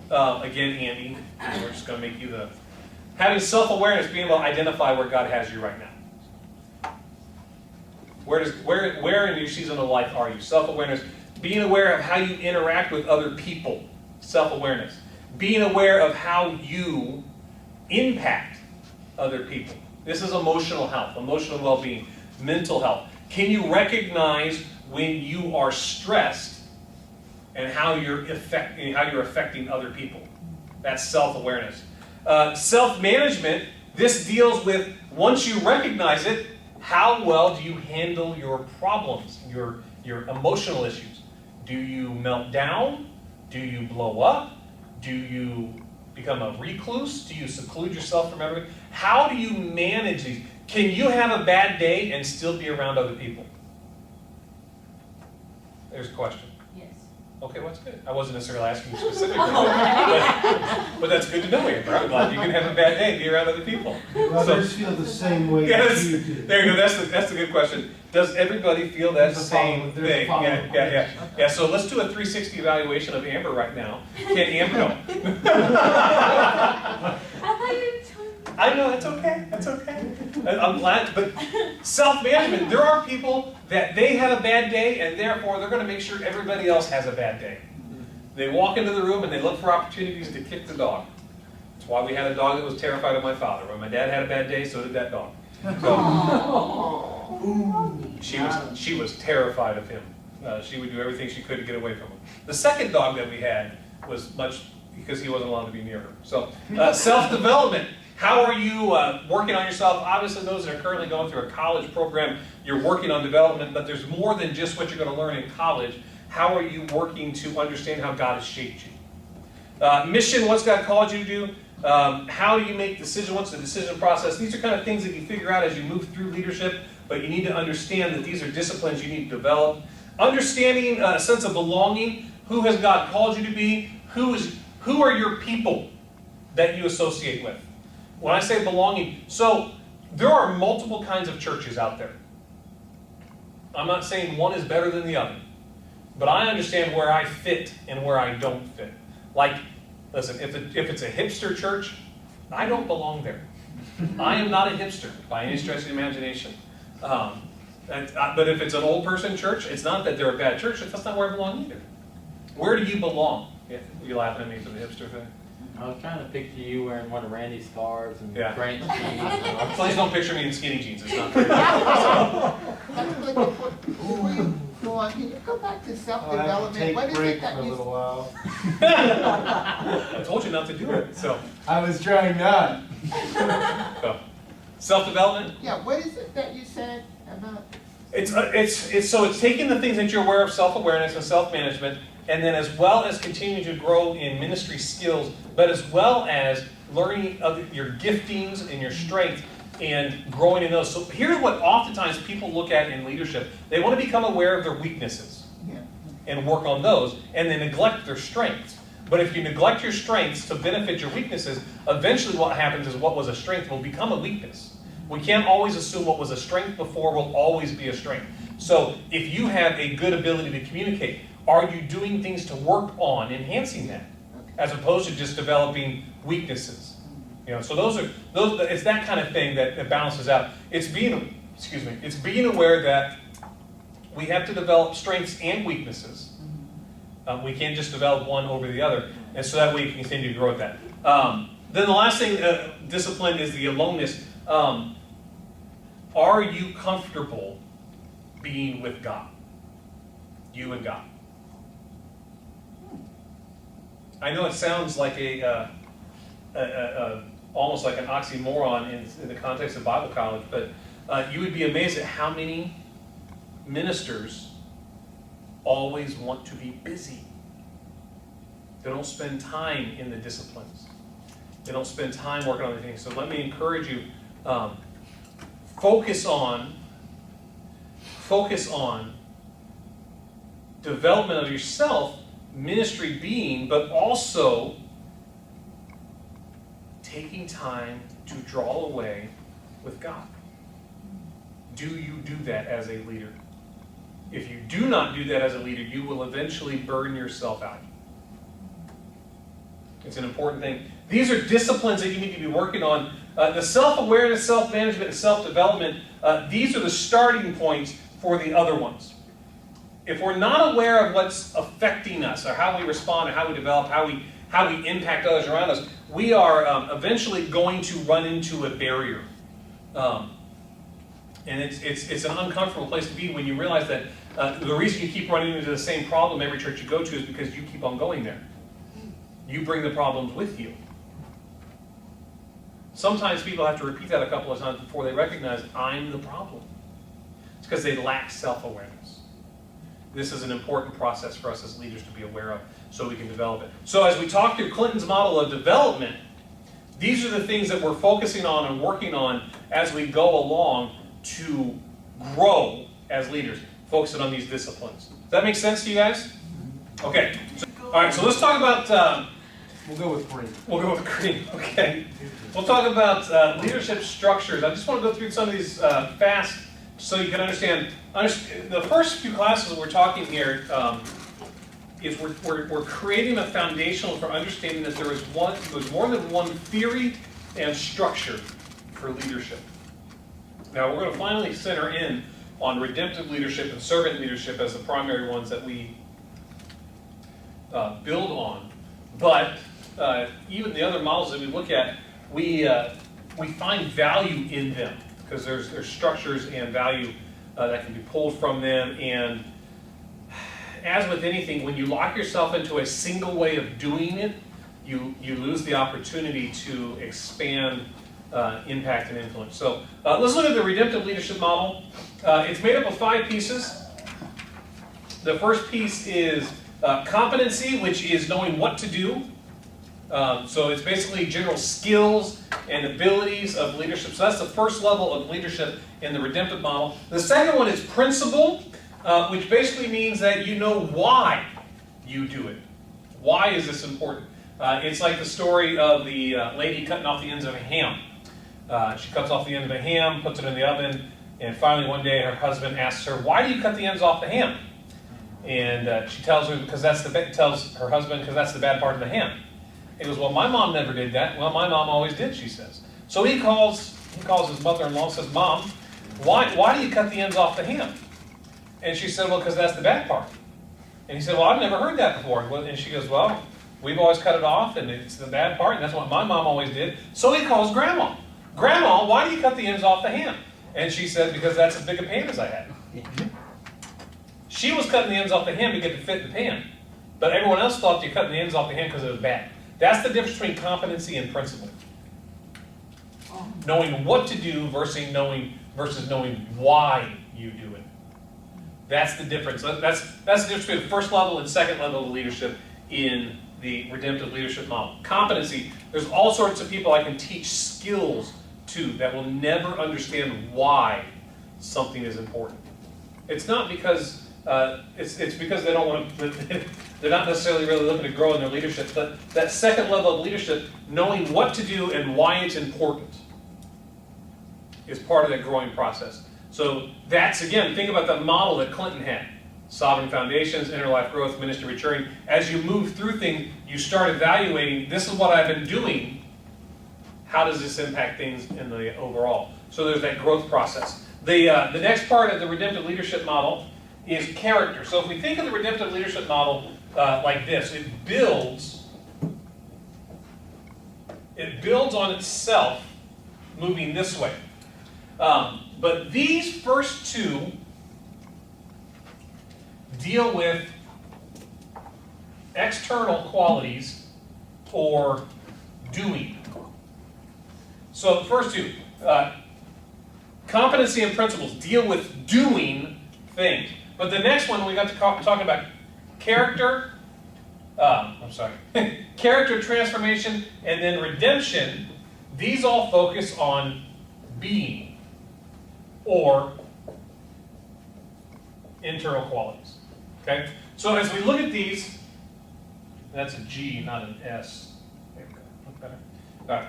again, Andy, we're just going to make you the... Having self-awareness, being able to identify where God has you right now. Where in your season of life are you? Self-awareness. Being aware of how you interact with other people. Self-awareness. Being aware of how you impact other people. This is emotional health, emotional well-being, mental health. Can you recognize when you are stressed and how you're affecting other people? That's self-awareness. Self-management, this deals with, once you recognize it, how well do you handle your problems, your emotional issues? Do you melt down? Do you blow up? Do you become a recluse? Do you seclude yourself from everything? How do you manage these? Can you have a bad day and still be around other people? There's a question. Yes. Okay, well, that's good. I wasn't necessarily asking you specifically, but that's good to know, Amber. I'm glad you can have a bad day and be around other people. Others feel the same way Yes, as you do. there you go. That's the good question. Does everybody feel that same thing? Yeah. So let's do a 360 evaluation of Amber right now. Can Amber go? I thought you were telling me. I know, that's okay. That's okay. I'm glad. But self-management, there are people that they have a bad day, and therefore they're going to make sure everybody else has a bad day. They walk into the room and they look for opportunities to kick the dog. That's why we had a dog that was terrified of my father. When my dad had a bad day, so did that dog. So, she was terrified of him. She would do everything she could to get away from him. The second dog that we had was much, because he wasn't allowed to be near her. So, self-development. How are you working on yourself? Obviously, those that are currently going through a college program, you're working on development, but there's more than just what you're going to learn in college. How are you working to understand how God has shaped you? Mission, what's God called you to do? How do you make decisions? What's the decision process? These are kind of things that you figure out as you move through leadership, but you need to understand that these are disciplines you need to develop. Understanding a sense of belonging. Who has God called you to be? Who are your people that you associate with? When I say belonging, so there are multiple kinds of churches out there. I'm not saying one is better than the other, but I understand where I fit and where I don't fit. Like, listen, if it's a hipster church, I don't belong there. I am not a hipster by any stretch of the imagination. But if it's an old person church, it's not that they're a bad church, that's not where I belong either. Where do you belong? Yeah, you're laughing at me for the hipster thing? I was trying to picture you wearing one of Randy's scarves and Yeah. Grant's jeans. Please don't picture me in skinny jeans, it's not pretty. Before you go on, can you go back to I'll have to self-development? take What a is break it for a that you, little while. I told you not to do it, so. I was trying not. Self-development, yeah, what is it that you said about? it's taking the things that you're aware of, self-awareness and self-management, and then as well as continuing to grow in ministry skills, but as well as learning your giftings and your strengths and growing in those. So here's what oftentimes people look at in leadership. They want to become aware of their weaknesses Yeah. and work on those, and they neglect their strengths. But if you neglect your strengths to benefit your weaknesses, eventually what happens is what was a strength will become a weakness. We can't always assume what was a strength before will always be a strength. So if you have a good ability to communicate, are you doing things to work on enhancing that, as opposed to just developing weaknesses? So it's that kind of thing that balances out. It's being aware that we have to develop strengths and weaknesses. We can't just develop one over the other, and so that way we can continue to grow at that. Then the last thing, discipline, is the aloneness. Are you comfortable being with God? You and God. I know it sounds like almost like an oxymoron in the context of Bible college, but you would be amazed at how many ministers always want to be busy. They don't spend time in the disciplines. They don't spend time working on the things. So let me encourage you, focus on development of yourself, ministry being, but also taking time to draw away with God. Do you do that as a leader? If you do not do that as a leader, you will eventually burn yourself out. It's an important thing. These are disciplines that you need to be working on. The self-awareness, self-management, and self-development, these are the starting points for the other ones. If we're not aware of what's affecting us, or how we respond, or how we develop, how we impact others around us, we are eventually going to run into a barrier. And it's an uncomfortable place to be when you realize that the reason you keep running into the same problem every church you go to is because you keep on going there. You bring the problems with you. Sometimes people have to repeat that a couple of times before they recognize, I'm the problem. It's because they lack self-awareness. This is an important process for us as leaders to be aware of so we can develop it. So as we talk through Clinton's model of development, these are the things that we're focusing on and working on as we go along to grow as leaders, focusing on these disciplines. Does that make sense to you guys? Okay. All right, so let's talk about... We'll go with green. We'll go with green, okay. We'll talk about leadership structures. I just want to go through some of these fast so you can understand. The first few classes we're talking here is we're creating a foundational for understanding that there's more than one theory and structure for leadership. Now we're going to finally center in on redemptive leadership and servant leadership as the primary ones that we build on. But even the other models that we look at, we find value in them because there's structures and value that can be pulled from them. And as with anything, when you lock yourself into a single way of doing it, you lose the opportunity to expand impact and influence. So let's look at the redemptive leadership model. It's made up of 5 pieces. The first piece is competency, which is knowing what to do. So it's basically general skills and abilities of leadership. So that's the first level of leadership in the redemptive model. The second one is principle, which basically means that you know why you do it. Why is this important? It's like the story of the lady cutting off the ends of a ham. She cuts off the end of a ham, puts it in the oven, and finally one day her husband asks her, "Why do you cut the ends off the ham?" And she tells her tells her husband because that's the bad part of the ham. He goes, "Well, my mom never did that." "Well, my mom always did," she says. So he calls his mother-in-law and says, "Mom, why do you cut the ends off the ham?" And she said, "Well, because that's the bad part." And he said, "Well, I've never heard that before." And she goes, "Well, we've always cut it off, and it's the bad part, and that's what my mom always did." So he calls Grandma. "Grandma, why do you cut the ends off the ham?" And she said, "Because that's as big a pan as I had." She was cutting the ends off the ham to get to fit the pan. But everyone else thought you're cutting the ends off the ham because it was bad. That's the difference between competency and principle. Knowing what to do versus knowing why you do it. That's the difference. That's the difference between the first level and second level of leadership in the redemptive leadership model. Competency, there's all sorts of people I can teach skills to that will never understand why something is important. It's not because it's because they don't want to. They're not necessarily really looking to grow in their leadership. But that second level of leadership, knowing what to do and why it's important, is part of that growing process. So that's, again, think about the model that Clinton had. Sovereign foundations, inner life growth, ministry maturing. As you move through things, you start evaluating, this is what I've been doing. How does this impact things in the overall? So there's that growth process. The next part of the redemptive leadership model is character. So if we think of the redemptive leadership model like this, it builds on itself moving this way. But these first two deal with external qualities or doing. So the first two, competency and principles, deal with doing things. But the next one, we got to talk about character, character transformation, and then redemption. These all focus on being or internal qualities. Okay? So as we look at these, that's a G, not an S. There we go. Look better. All right.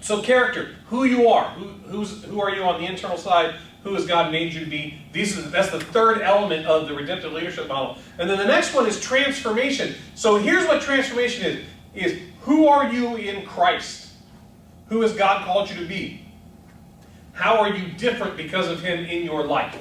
So character, who you are. Who are you on the internal side? Who has God made you to be? That's the third element of the redemptive leadership model. And then the next one is transformation. So here's what transformation is who are you in Christ? Who has God called you to be? How are you different because of Him in your life?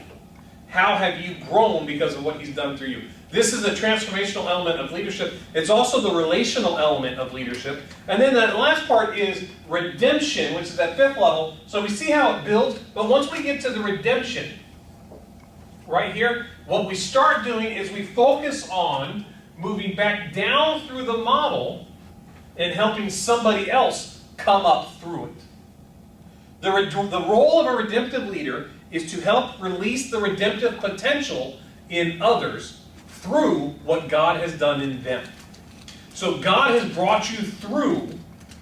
How have you grown because of what He's done through you? This is a transformational element of leadership. It's also the relational element of leadership. And then that last part is redemption, which is that fifth level. So we see how it builds. But once we get to the redemption, right here, what we start doing is we focus on moving back down through the model and helping somebody else come up through it. The role of a redemptive leader is to help release the redemptive potential in others through what God has done in them. So God has brought you through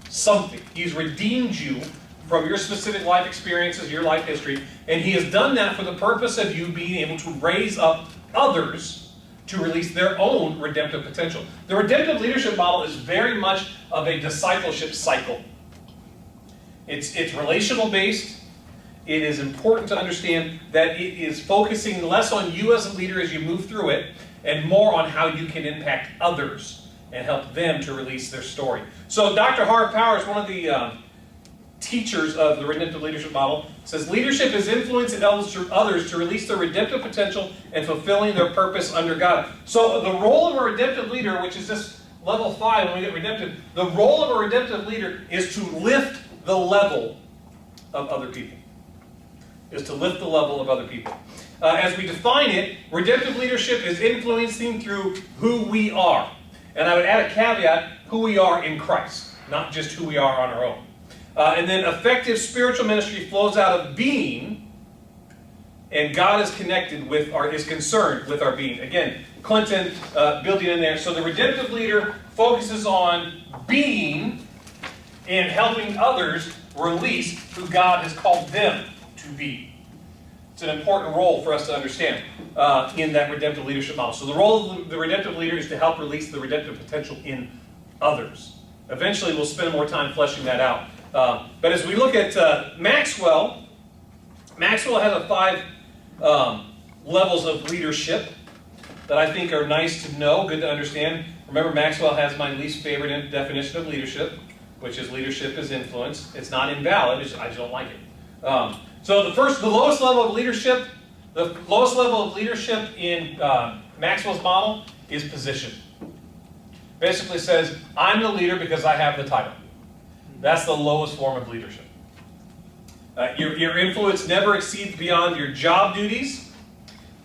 something. He's redeemed you from your specific life experiences, your life history, and He has done that for the purpose of you being able to raise up others to release their own redemptive potential. The redemptive leadership model is very much of a discipleship cycle. It's relational based. It is important to understand that it is focusing less on you as a leader as you move through it, and more on how you can impact others and help them to release their story. So Dr. Harv Powers, one of the teachers of the redemptive leadership model, says leadership is influencing others to release their redemptive potential and fulfilling their purpose under God. So the role of a redemptive leader, which is this level 5 when we get redemptive, the role of a redemptive leader is to lift the level of other people. Is to lift the level of other people. As we define it, redemptive leadership is influencing through who we are. And I would add a caveat, who we are in Christ, not just who we are on our own. And then effective spiritual ministry flows out of being, and God is connected with is concerned with our being. Again, Clinton building in there. So the redemptive leader focuses on being and helping others release who God has called them to be. It's an important role for us to understand in that redemptive leadership model. So the role of the redemptive leader is to help release the redemptive potential in others. Eventually we'll spend more time fleshing that out. But as we look at Maxwell has a 5 levels of leadership that I think are nice to know, good to understand. Remember, Maxwell has my least favorite definition of leadership, which is leadership is influence. It's not invalid, I just don't like it. So the lowest level of leadership, in Maxwell's model is position. Basically says, I'm the leader because I have the title. That's the lowest form of leadership. Your influence never exceeds beyond your job duties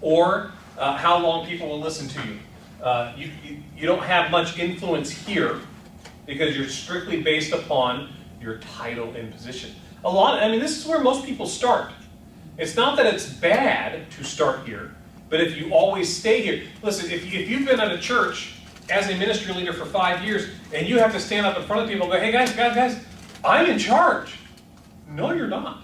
or how long people will listen to you. You don't have much influence here because you're strictly based upon your title and position. This is where most people start. It's not that it's bad to start here, but if you always stay here. Listen, if you've been at a church as a ministry leader for 5 years, and you have to stand up in front of people and go, hey guys, I'm in charge. No, you're not.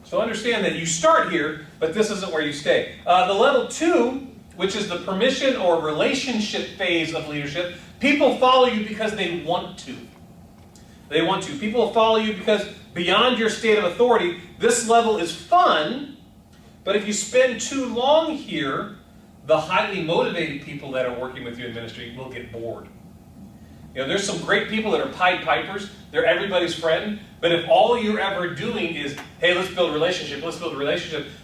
So understand that you start here, but this isn't where you stay. The level 2, which is the permission or relationship phase of leadership, people follow you because they want to. They want to. People will follow you because beyond your state of authority, this level is fun, but if you spend too long here, the highly motivated people that are working with you in ministry will get bored. You know, there's some great people that are Pied Pipers. They're everybody's friend. But if all you're ever doing is, hey, let's build a relationship,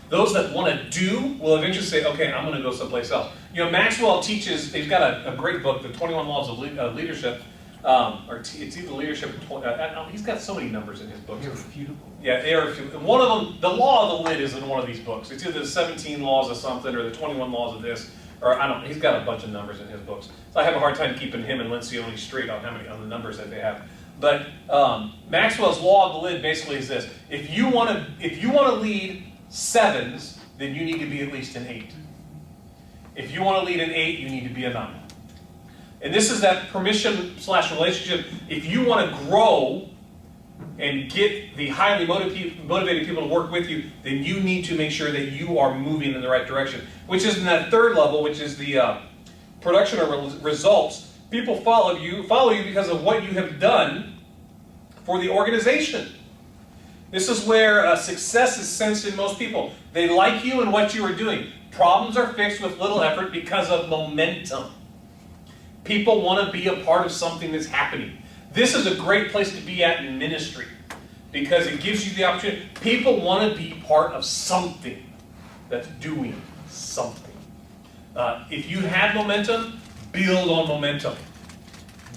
those that want to do will eventually say, okay, I'm going to go someplace else. You know, Maxwell teaches, he's got a great book, The 21 Laws of Leadership, it's either leadership or he's got so many numbers in his books. Irrefutable. Yeah, irrefutable. One of them, the law of the lid is in one of these books. It's either the 17 laws of something or the 21 laws of this, or I don't know, he's got a bunch of numbers in his books. So I have a hard time keeping him and Lencioni straight on on the numbers that they have. But Maxwell's law of the lid basically is this: if you want to lead 7s, then you need to be at least an 8. If you want to lead an 8, you need to be a 9. And this is that permission/relationship. If you want to grow and get the highly motivated people to work with you, then you need to make sure that you are moving in the right direction. Which is in that third level, which is the production of results. People follow you because of what you have done for the organization. This is where success is sensed in most people. They like you and what you are doing. Problems are fixed with little effort because of momentum. People want to be a part of something that's happening. This is a great place to be at in ministry because it gives you the opportunity. People want to be part of something that's doing something. If you have momentum, build on momentum.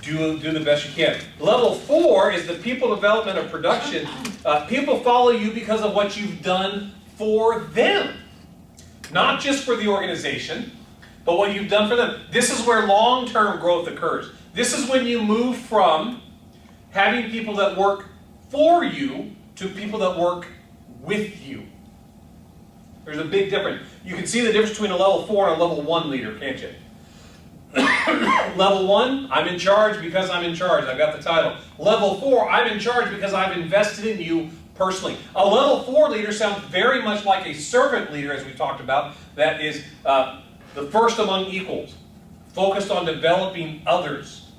Do the best you can. Level 4 is the people development of production. People follow you because of what you've done for them. Not just for the organization, but what you've done for them. This is where long-term growth occurs. This is when you move from having people that work for you to people that work with you. There's a big difference. You can see the difference between a level 4 and a level 1 leader, can't you? Level 1, I'm in charge because I'm in charge. I've got the title. Level 4, I'm in charge because I've invested in you personally. A level 4 leader sounds very much like a servant leader, as we talked about, that is the first among equals, focused on developing others.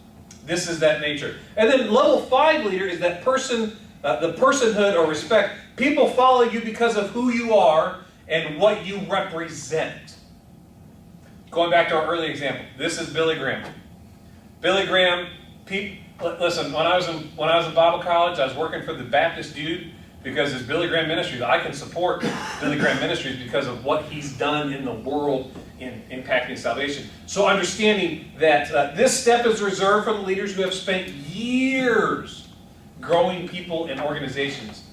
This is that nature. And then level 5 leader is that person, the personhood or respect. People follow you because of who you are and what you represent. Going back to our early example, this is Billy Graham. Billy Graham, listen, when I was in Bible college, I was working for the Baptist dude because it's Billy Graham Ministries. I can support Billy Graham Ministries because of what he's done in the world in impacting salvation. So understanding that this step is reserved for the leaders who have spent years growing people and organizations.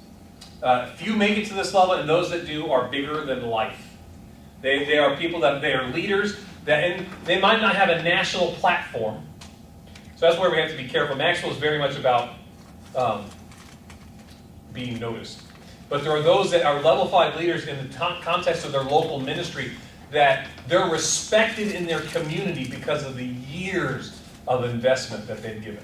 Few make it to this level, and those that do are bigger than life. They are people that they are leaders, and they might not have a national platform. So that's where we have to be careful. Maxwell is very much about being noticed. But there are those that are level 5 leaders in the context of their local ministry that they're respected in their community because of the years of investment that they've given.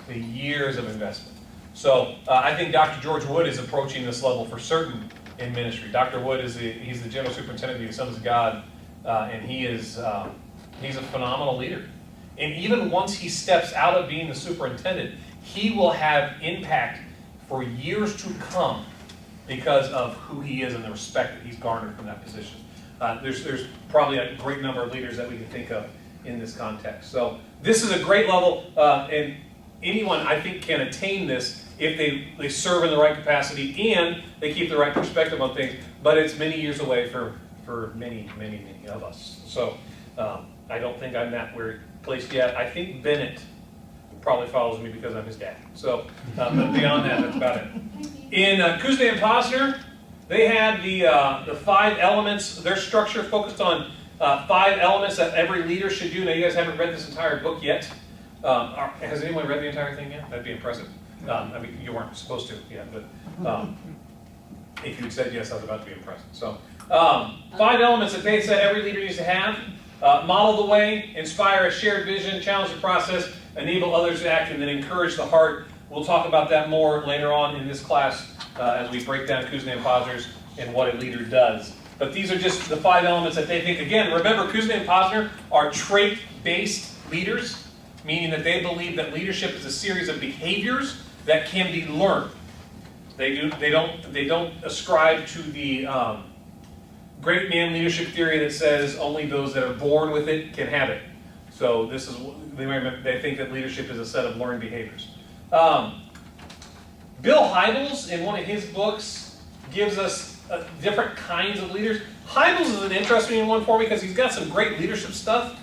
The years of investment. So I think Dr. George Wood is approaching this level for certain in ministry. Dr. Wood he's the general superintendent of the Assemblies of God, and he's a phenomenal leader. And even once he steps out of being the superintendent, he will have impact for years to come because of who he is and the respect that he's garnered from that position. There's probably a great number of leaders that we can think of in this context. So this is a great level, and anyone, I think, can attain this if they serve in the right capacity and they keep the right perspective on things. But it's many years away for many, many, many of us. So I don't think I'm that place yet. I think Bennett probably follows me because I'm his dad. So, but beyond that, that's about it. In Kuzma and Posner, they had the 5 elements. Their structure focused on 5 elements that every leader should do. Now, you guys haven't read this entire book yet. Has anyone read the entire thing yet? That'd be impressive. I mean, you weren't supposed to yet, but if you'd said yes, I was about to be impressed. So, 5 elements that they said every leader needs to have. Model the way, inspire a shared vision, challenge the process, enable others to act, and then encourage the heart. We'll talk about that more later on in this class as we break down Kuzma and Posner's and what a leader does. But these are just the 5 elements that they think. Again, remember, Kuzma and Posner are trait-based leaders, meaning that they believe that leadership is a series of behaviors that can be learned. They don't ascribe to the great man leadership theory that says only those that are born with it can have it. So this is, they think that leadership is a set of learned behaviors. Bill Hybels, in one of his books, gives us different kinds of leaders. Hybels is an interesting one for me because he's got some great leadership stuff.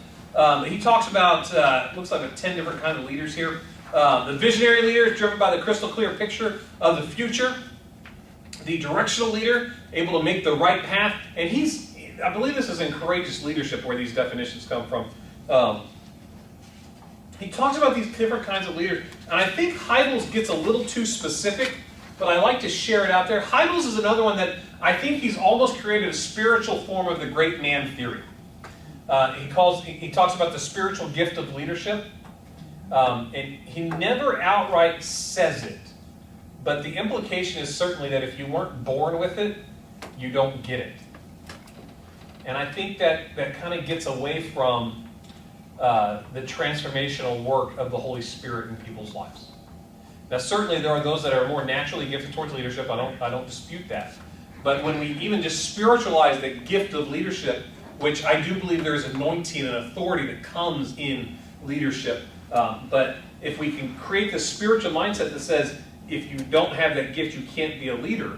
He talks about, looks like 10 different kinds of leaders here. The visionary leader is driven by the crystal clear picture of the future. The directional leader, able to make the right path. And I believe this is in Courageous Leadership where these definitions come from. He talks about these different kinds of leaders. And I think Hybels gets a little too specific, but I like to share it out there. Hybels is another one that I think he's almost created a spiritual form of the great man theory. He talks about the spiritual gift of leadership. And he never outright says it. But the implication is certainly that if you weren't born with it, you don't get it. And I think that kind of gets away from the transformational work of the Holy Spirit in people's lives. Now, certainly there are those that are more naturally gifted towards leadership. I don't dispute that. But when we even just spiritualize the gift of leadership, which I do believe there's anointing and authority that comes in leadership, but if we can create the spiritual mindset that says, if you don't have that gift, you can't be a leader,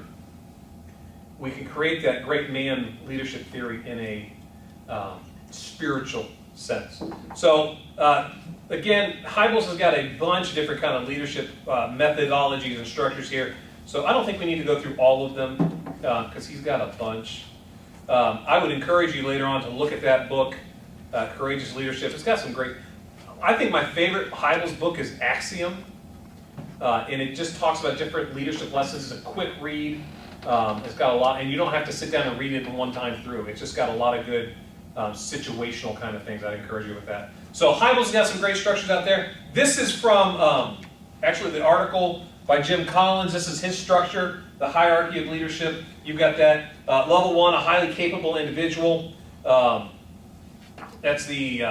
we can create that great man leadership theory in a spiritual sense. So, again, Hybels has got a bunch of different kind of leadership methodologies and structures here. So I don't think we need to go through all of them because he's got a bunch. I would encourage you later on to look at that book, Courageous Leadership. It's got some great... I think my favorite Hybels book is Axiom. And it just talks about different leadership lessons. It's a quick read. It's got a lot, and you don't have to sit down and read it one time through. It's just got a lot of good situational kind of things. I'd encourage you with that. So Hybels got some great structures out there. This is from actually the article by Jim Collins. This is his structure, the hierarchy of leadership. You've got that. Level 1, a highly capable individual. That's the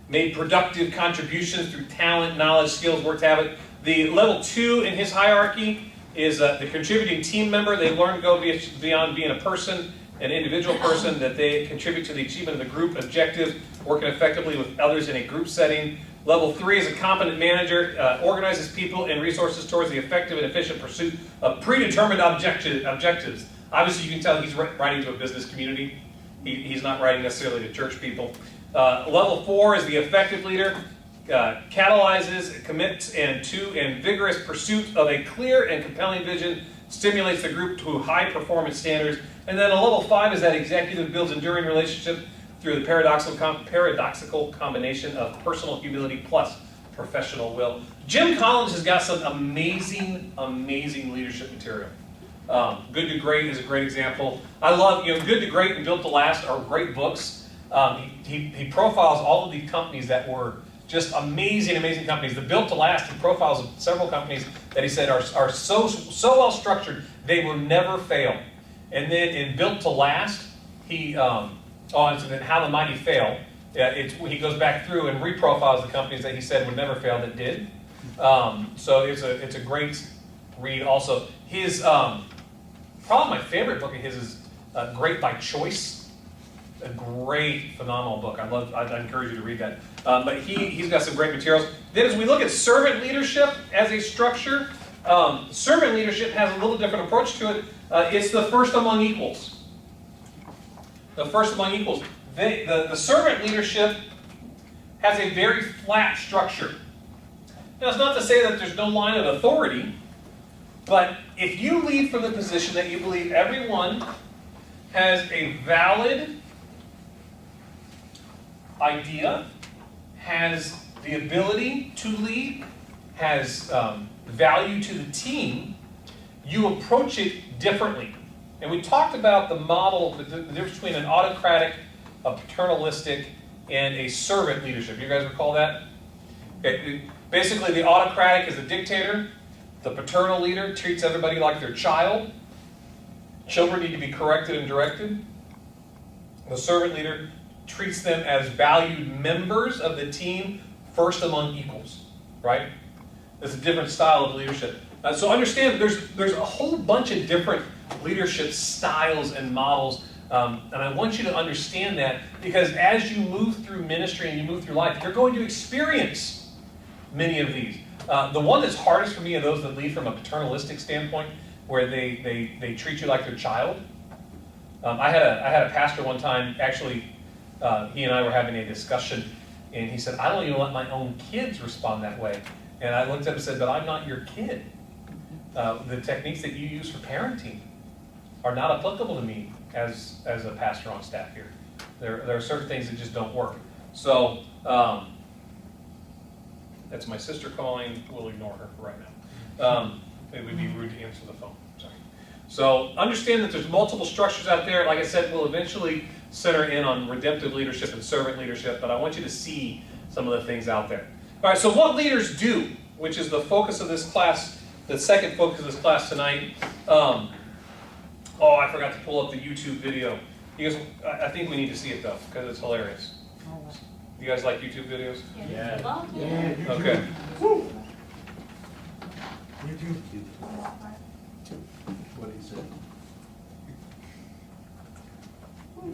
made productive contributions through talent, knowledge, skills, work habit. The level 2 in his hierarchy is the contributing team member. They learn to go beyond being a person, an individual person, that they contribute to the achievement of the group objectives, working effectively with others in a group setting. Level 3 is a competent manager, organizes people and resources towards the effective and efficient pursuit of predetermined objectives. Obviously, you can tell he's writing to a business community. He's not writing necessarily to church people. Level 4 is the effective leader. Catalyzes, commits, and vigorous pursuit of a clear and compelling vision, stimulates the group to high performance standards. And then a level 5 is that executive builds enduring relationship through the paradoxical combination of personal humility plus professional will. Jim Collins has got some amazing, amazing leadership material. Good to Great is a great example. I love, Good to Great and Built to Last are great books. He profiles all of these companies that were just amazing, amazing companies. The Built to Last, he profiles several companies that he said are so well structured, they will never fail. And then in Built to Last, and then How the Mighty Fail, he goes back through and reprofiles the companies that he said would never fail that did. So it's a great read. Also, his probably my favorite book of his is Great by Choice. A great, phenomenal book. I'd encourage you to read that. But he's got some great materials. Then as we look at servant leadership as a structure, servant leadership has a little different approach to it. It's the first among equals. The first among equals. The servant leadership has a very flat structure. Now, it's not to say that there's no line of authority, but if you lead from the position that you believe everyone has a valid idea, has the ability to lead, has value to the team, you approach it differently. And we talked about the model, the difference between an autocratic, a paternalistic, and a servant leadership. You guys recall that? Okay. Basically, the autocratic is a dictator. The paternal leader treats everybody like their child. Children need to be corrected and directed. The servant leader treats them as valued members of the team, first among equals, right? There's a different style of leadership. So understand there's a whole bunch of different leadership styles and models. And I want you to understand that, because as you move through ministry and you move through life, you're going to experience many of these. The one that's hardest for me are those that lead from a paternalistic standpoint, where they treat you like their child. I had a pastor one time, actually, he and I were having a discussion, and he said, I don't even let my own kids respond that way. And I looked at him and said, but I'm not your kid. The techniques that you use for parenting are not applicable to me as a pastor on staff here. There are certain things that just don't work. So, that's my sister calling. We'll ignore her for right now. It would be rude to answer the phone. Sorry. So understand that there's multiple structures out there. Like I said, we'll eventually center in on redemptive leadership and servant leadership, but I want you to see some of the things out there. All right, so what leaders do, which is the focus of this class, the second focus of this class tonight. Oh, I forgot to pull up the YouTube video. You guys, I think we need to see it though, because it's hilarious. You guys like YouTube videos? Yeah. Well, Okay. What he said.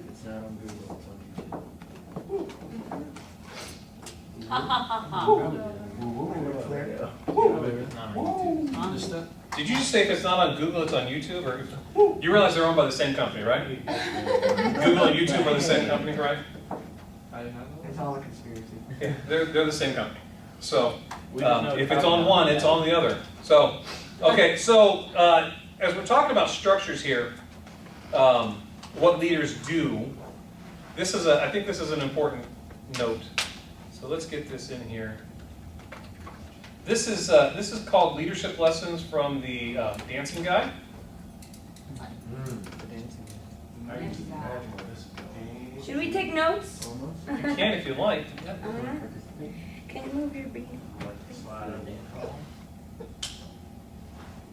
It's not on Google, it's on YouTube. Ha ha ha ha. Did you just say if it's not on Google, it's on YouTube? Or you realize they're owned by the same company, right? Google and YouTube are the same company, right? It's all a conspiracy. Yeah, they're the same company. So if it's on one, it's on the other. So, okay, so as we're talking about structures here, what leaders do, I think this is an important note. So let's get this in here. This is called Leadership Lessons from the Dancing Guy. Should we take notes? You can if you like. Can you move your beat?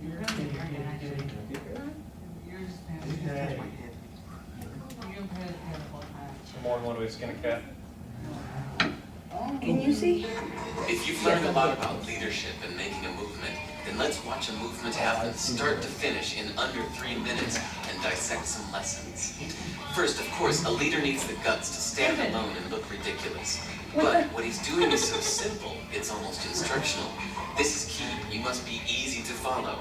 You're gonna be drinking, actually. You're just paying attention. You're gonna pay attention the whole time. Some more than one way to skin a cat. Can you see? If you've learned a lot about leadership and making a movement, then let's watch a movement happen start to finish in under 3 minutes and dissect some lessons. First, of course, a leader needs the guts to stand alone and look ridiculous. But what he's doing is so simple, it's almost instructional. This is key. You must be easy to follow.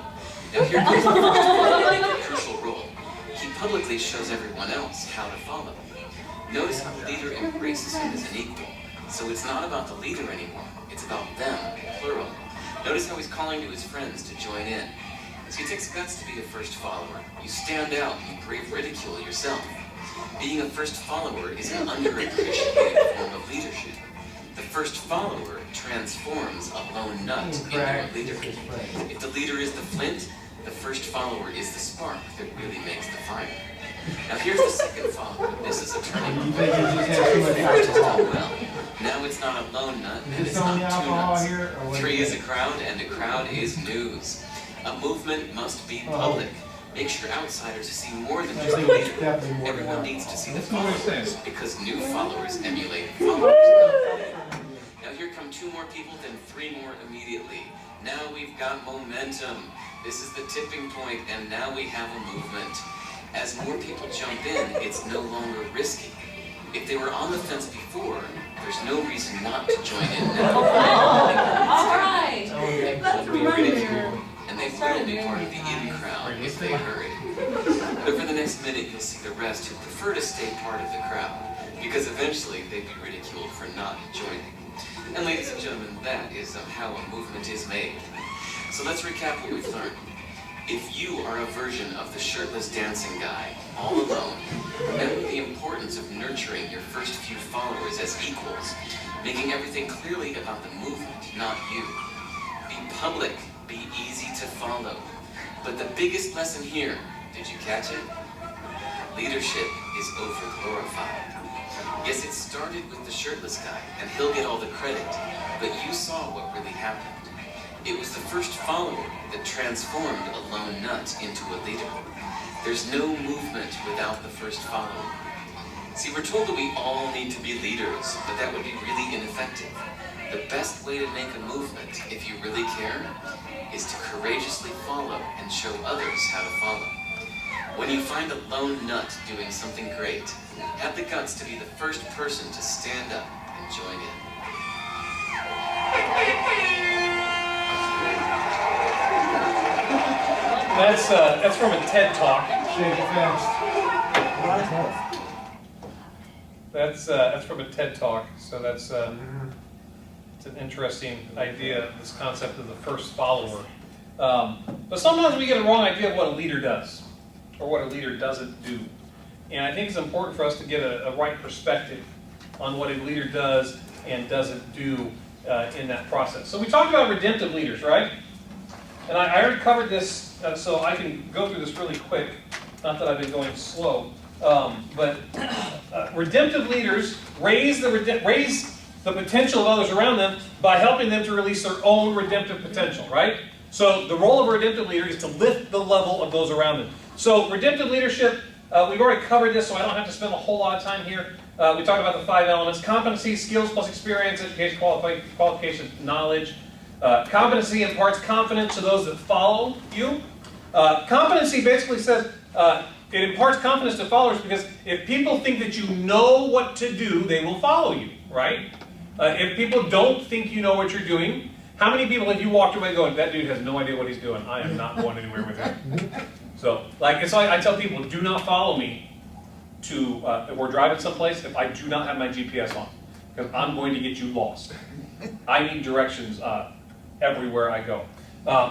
Now here comes the first one playing a crucial role. He publicly shows everyone else how to follow. Notice how the leader embraces him as an equal. So it's not about the leader anymore. It's about them, plural. Notice how he's calling to his friends to join in. See, it takes guts to be a first follower. You stand out, you brave ridicule yourself. Being a first follower is an underappreciated form of leadership. The first follower transforms a lone nut into a leader. If the leader is the flint, the first follower is the spark that really makes the fire. Now here's the second follower. This is a turning point. First is done well. Now it's not a lone nut, and it's not two nuts. 3 is a crowd, and a crowd is news. A movement must be public. Make sure outsiders see more than just the leader. Everyone needs to see the followers, because new followers emulate followers. Now here come 2 more people, then 3 more immediately. Now we've got momentum. This is the tipping point, and now we have a movement. As more people jump in, it's no longer risky. If they were on the fence before, there's no reason not to join in now. Alright! They Let's will be run ridiculed, and they will be part of the in crowd if they hurry. But for the next minute, you'll see the rest who prefer to stay part of the crowd, because eventually they'd be ridiculed for not joining. And ladies and gentlemen, that is how a movement is made. So let's recap what we've learned. If you are a version of the shirtless dancing guy, all alone, remember the importance of nurturing your first few followers as equals, making everything clearly about the movement, not you. Be public, be easy to follow. But the biggest lesson here, did you catch it? Leadership is over-glorified. Yes, it started with the shirtless guy, and he'll get all the credit, but you saw what really happened. It was the first follower that transformed a lone nut into a leader. There's no movement without the first follower. See, we're told that we all need to be leaders, but that would be really ineffective. The best way to make a movement, if you really care, is to courageously follow and show others how to follow. When you find a lone nut doing something great, have the guts to be the first person to stand up and join in. That's from a TED Talk. Shake it fast. That's from a TED Talk. So that's it's an interesting idea. This concept of the first follower. But sometimes we get a wrong idea of what a leader does, or what a leader doesn't do. And I think it's important for us to get a right perspective on what a leader does and doesn't do in that process. So we talked about redemptive leaders, right? And I already covered this, so I can go through this really quick. Not that I've been going slow. But redemptive leaders raise the potential of others around them by helping them to release their own redemptive potential, right? So the role of a redemptive leader is to lift the level of those around them. So redemptive leadership, we've already covered this, so I don't have to spend a whole lot of time here. We talked about the 5 elements: competency, skills plus experience, education, qualification, knowledge. Competency imparts confidence to those that follow you. Competency basically says it imparts confidence to followers because if people think that you know what to do, they will follow you, right? If people don't think you know what you're doing, how many people have you walked away going, that dude has no idea what he's doing, I am not going anywhere with him? So, it's like I tell people, do not follow me to, if we're driving someplace, if I do not have my GPS on, because I'm going to get you lost. I need directions everywhere I go.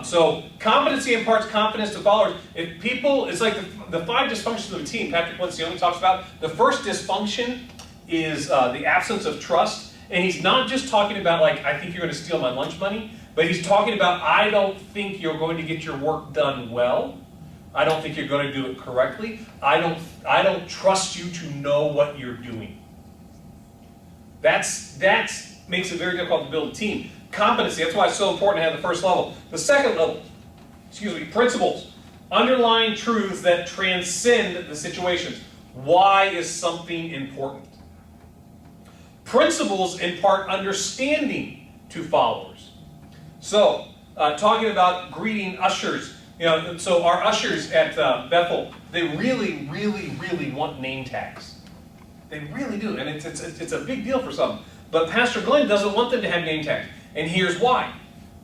So competency imparts confidence to followers. If people, it's like the 5 dysfunctions of a team Patrick Lencioni talks about. The first dysfunction is the absence of trust. And he's not just talking about I think you're going to steal my lunch money, but he's talking about I don't think you're going to get your work done well. I don't think you're going to do it correctly. I don't trust you to know what you're doing. That makes it very difficult to build a team. Competency, that's why it's so important to have the first level. The second level, principles. Underlying truths that transcend the situations. Why is something important? Principles impart understanding to followers. So, talking about greeting ushers. So our ushers at Bethel, they really, really, really want name tags. They really do, and it's a big deal for some. But Pastor Glenn doesn't want them to have name tags. And here's why.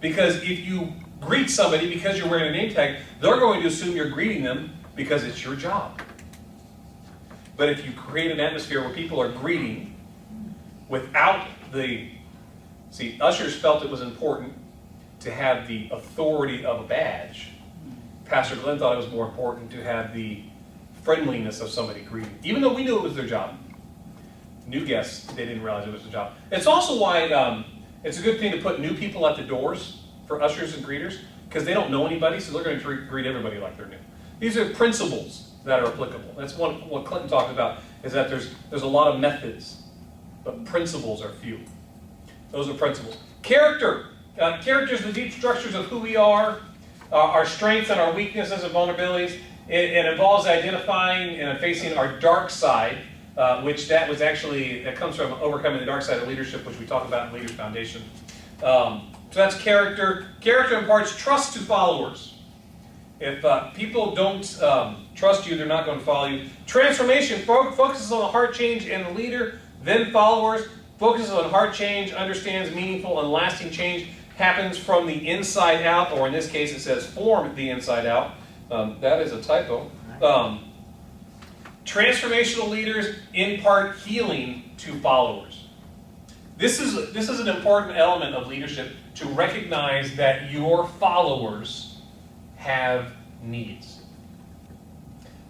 Because if you greet somebody because you're wearing a name tag, they're going to assume you're greeting them because it's your job. But if you create an atmosphere where people are greeting without ushers felt it was important to have the authority of a badge. Pastor Glenn thought it was more important to have the friendliness of somebody greeting, even though we knew it was their job. New guests, they didn't realize it was their job. It's also why it's a good thing to put new people at the doors for ushers and greeters, because they don't know anybody, so they're going to greet everybody like they're new. These are principles that are applicable. That's what Clinton talked about, is that there's a lot of methods, but principles are few. Those are principles. Character. Character is the deep structures of who we are, our strengths and our weaknesses and vulnerabilities. It involves identifying and facing our dark side, which that comes from overcoming the dark side of leadership, which we talk about in Leaders Foundation. So that's character. Character imparts trust to followers. If people don't trust you, they're not going to follow you. Transformation focuses on the heart change in the leader, then followers. Focuses on heart change, understands meaningful and lasting change happens from the inside out, or in this case it says form the inside out. That is a typo. Transformational leaders impart healing to followers. This is an important element of leadership, to recognize that your followers have needs.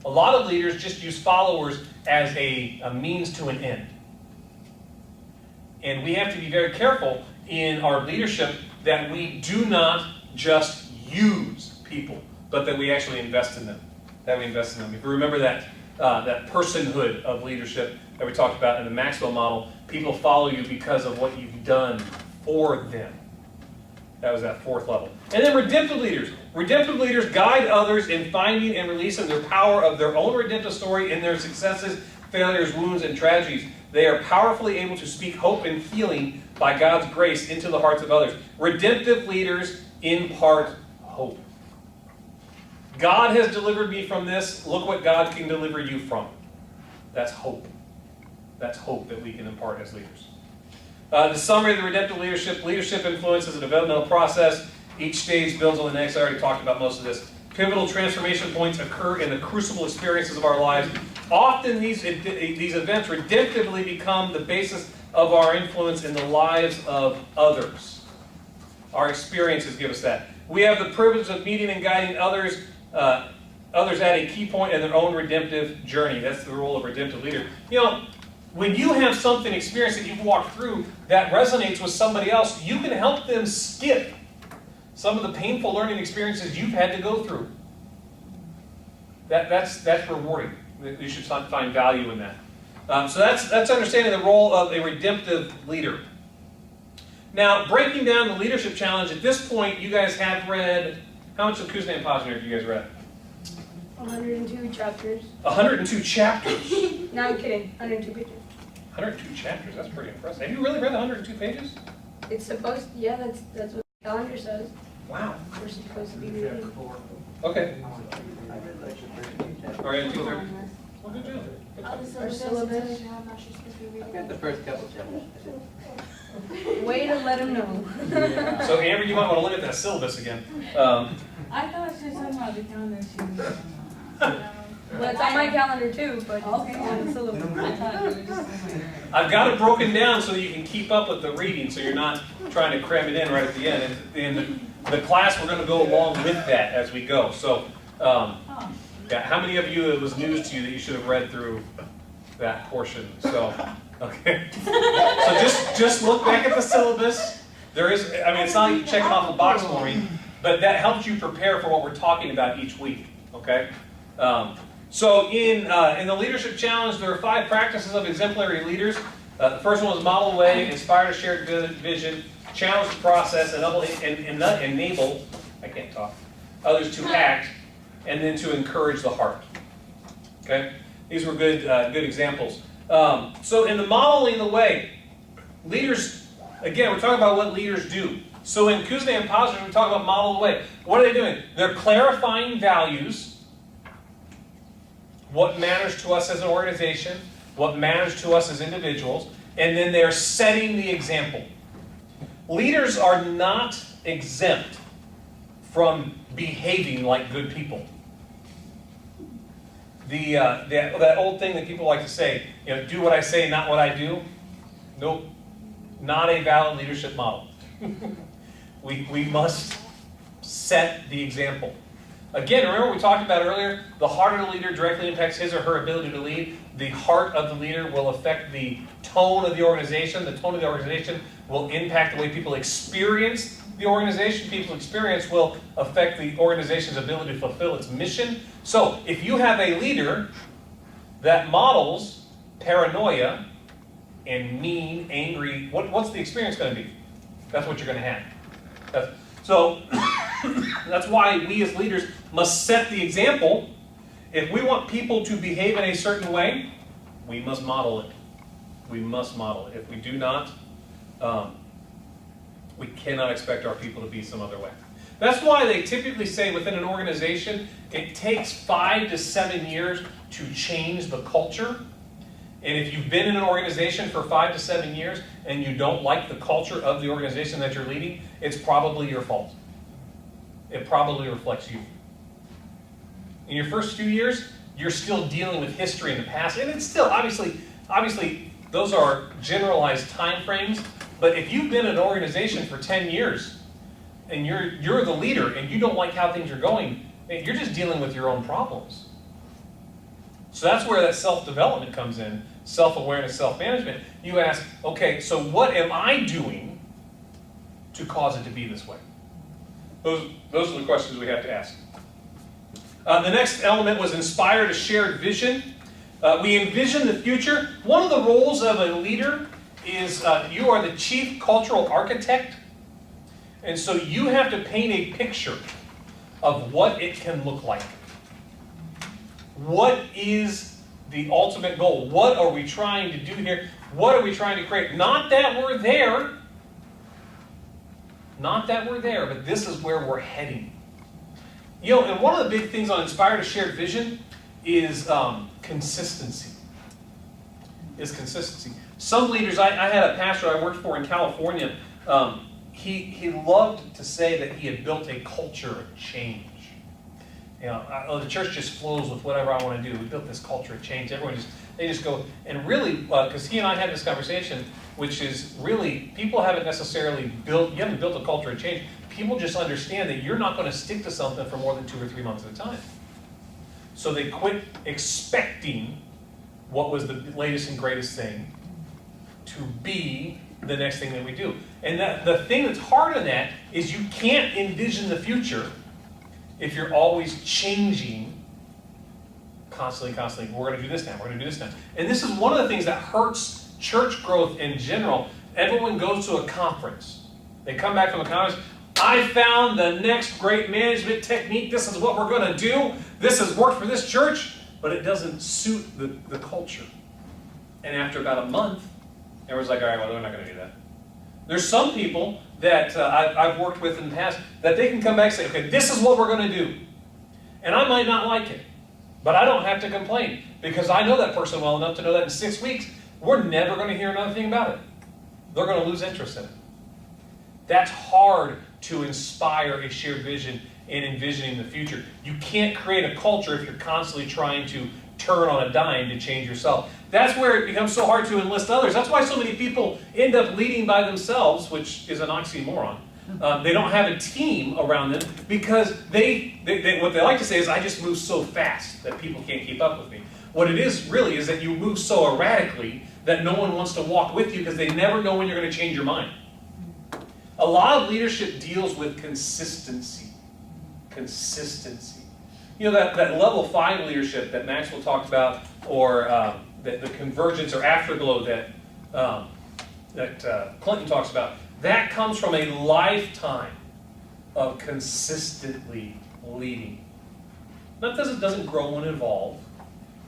A lot of leaders just use followers as a means to an end. And we have to be very careful in our leadership that we do not just use people, but that we actually invest in them. If you remember that personhood of leadership that we talked about in the Maxwell model, people follow you because of what you've done for them. That was that 4th level. And then redemptive leaders. Redemptive leaders guide others in finding and releasing their power of their own redemptive story in their successes, failures, wounds, and tragedies. They are powerfully able to speak hope and healing by God's grace into the hearts of others. Redemptive leaders impart hope. God has delivered me from this. Look what God can deliver you from. That's hope. That's hope that we can impart as leaders. The summary of the redemptive leadership. Leadership influence is a developmental process. Each stage builds on the next. I already talked about most of this. Pivotal transformation points occur in the crucible experiences of our lives. Often these events redemptively become the basis of our influence in the lives of others. Our experiences give us that. We have the privilege of meeting and guiding others at a key point in their own redemptive journey. That's the role of redemptive leader. You know, when you have something experienced that you've walked through that resonates with somebody else, you can help them skip some of the painful learning experiences you've had to go through. That's rewarding. You should find value in that. So that's understanding the role of a redemptive leader. Now, breaking down the leadership challenge, at this point, you guys have read, how much of Kuzma and Posner have you guys read? 102 chapters. 102 chapters. No, I'm kidding. 102 pages. 102 chapters, that's pretty impressive. Have you really read the 102 pages? It's supposed, yeah, that's what the calendar says. Wow. We're supposed to be reading. Okay. I read like the first few chapters. All right, well, good job. Our syllabus. I've read the first couple chapters. Way to let him know. So, Amber, you might want to look at that syllabus again. I thought she was talking about the calendar Well, it's on my calendar too, but it's Okay. on the syllabus. I thought you were just talking about I've got it broken down so that you can keep up with the reading, so you're not trying to cram it in right at the end. In the class, we're going to go along with that as we go. So, yeah, how many of you it was news to you that you should have read through that portion? So, okay. So just look back at the syllabus. There is, I mean, it's not like checking off a box for me, but that helps you prepare for what we're talking about each week. Okay. So in the leadership challenge, there are 5 practices of exemplary leaders. The first one is model the way, inspire a shared vision, challenge the process, and enable, I can't talk, others to act, and then to encourage the heart. Okay, these were good examples. So in the modeling the way, leaders, again, we're talking about what leaders do. So in Kuzma and Posner, we talk about model the way. What are they doing? They're clarifying values. What matters to us as an organization, what matters to us as individuals, and then they're setting the example. Leaders are not exempt from behaving like good people. That old thing that people like to say, you know, do what I say, not what I do. Nope, not a valid leadership model. We must set the example. Again, remember we talked about earlier, the heart of the leader directly impacts his or her ability to lead. The heart of the leader will affect the tone of the organization. The tone of the organization will impact the way people experience the organization. People's experience will affect the organization's ability to fulfill its mission. So, if you have a leader that models paranoia and mean, angry, what's the experience going to be? That's what you're going to have. So, that's why we as leaders must set the example. If we want people to behave in a certain way, we must model it. We must model it. If we do not, we cannot expect our people to be some other way. That's why they typically say within an organization, it takes 5 to 7 years to change the culture. And if you've been in an organization for 5 to 7 years and you don't like the culture of the organization that you're leading, it's probably your fault. It probably reflects you. In your first few years, you're still dealing with history in the past, and it's still, obviously, those are generalized time frames, but if you've been in an organization for 10 years, and you're the leader, and you don't like how things are going, you're just dealing with your own problems. So that's where that self-development comes in, self-awareness, self-management. You ask, okay, so what am I doing to cause it to be this way? Those are the questions we have to ask. The next element was inspire a shared vision. We envision the future. One of the roles of a leader is you are the chief cultural architect. And so you have to paint a picture of what it can look like. What is the ultimate goal? What are we trying to do here? What are we trying to create? Not that we're there. Not that we're there, but this is where we're heading. You know, and one of the big things on Inspired to Shared Vision is consistency. Some leaders, I had a pastor I worked for in California, he loved to say that he had built a culture of change. You know, the church just flows with whatever I want to do. We built this culture of change. They just go, and really, because he and I had this conversation, which is really, people haven't necessarily you haven't built a culture of change. People just understand that you're not going to stick to something for more than 2 or 3 months at a time. So they quit expecting what was the latest and greatest thing to be the next thing that we do. And the thing that's hard in that is you can't envision the future if you're always changing constantly. We're going to do this now, we're going to do this now. And this is one of the things that hurts church growth in general. Everyone goes to a conference. They come back from a conference. I found the next great management technique. This is what we're going to do. This has worked for this church, but it doesn't suit the culture. And after about a month, everyone's like, all right, well, we're not going to do that. There's some people that I've worked with in the past that they can come back and say, okay, this is what we're going to do. And I might not like it, but I don't have to complain because I know that person well enough to know that in 6 weeks, we're never going to hear another thing about it. They're going to lose interest in it. That's hard to inspire a shared vision and envisioning the future. You can't create a culture if you're constantly trying to turn on a dime to change yourself. That's where it becomes so hard to enlist others. That's why so many people end up leading by themselves, which is an oxymoron. They don't have a team around them because what they like to say is, I just move so fast that people can't keep up with me. What it is really is that you move so erratically that no one wants to walk with you because they never know when you're going to change your mind. A lot of leadership deals with consistency. Consistency. You know, that level 5 leadership that Maxwell talked about, or the convergence or afterglow that Clinton talks about, that comes from a lifetime of consistently leading. Not that it doesn't grow and evolve,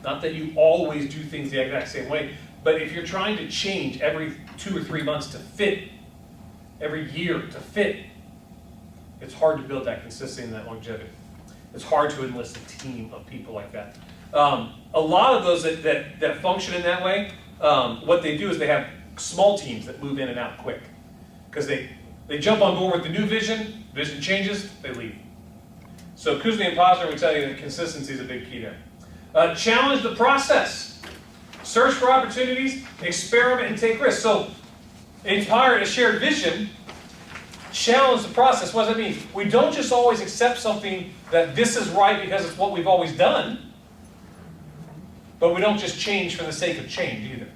not that you always do things the exact same way, but if you're trying to change every 2 or 3 months to fit, every year to fit, it's hard to build that consistency and that longevity. It's hard to enlist a team of people like that. A lot of those that function in that way, what they do is they have small teams that move in and out quick. Because they jump on board with the new vision changes, they leave. So Kuzma and Posner would tell you that consistency is a big key there. Challenge the process. Search for opportunities, experiment, and take risks. So Inspire a shared vision, challenge the process. What does that mean? We don't just always accept something that this is right because it's what we've always done, but we don't just change for the sake of change either.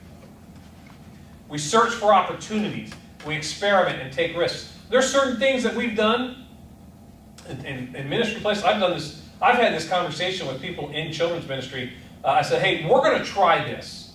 We search for opportunities. We experiment and take risks. There's certain things that we've done in ministry places. I've had this conversation with people in children's ministry. I said, hey, we're going to try this.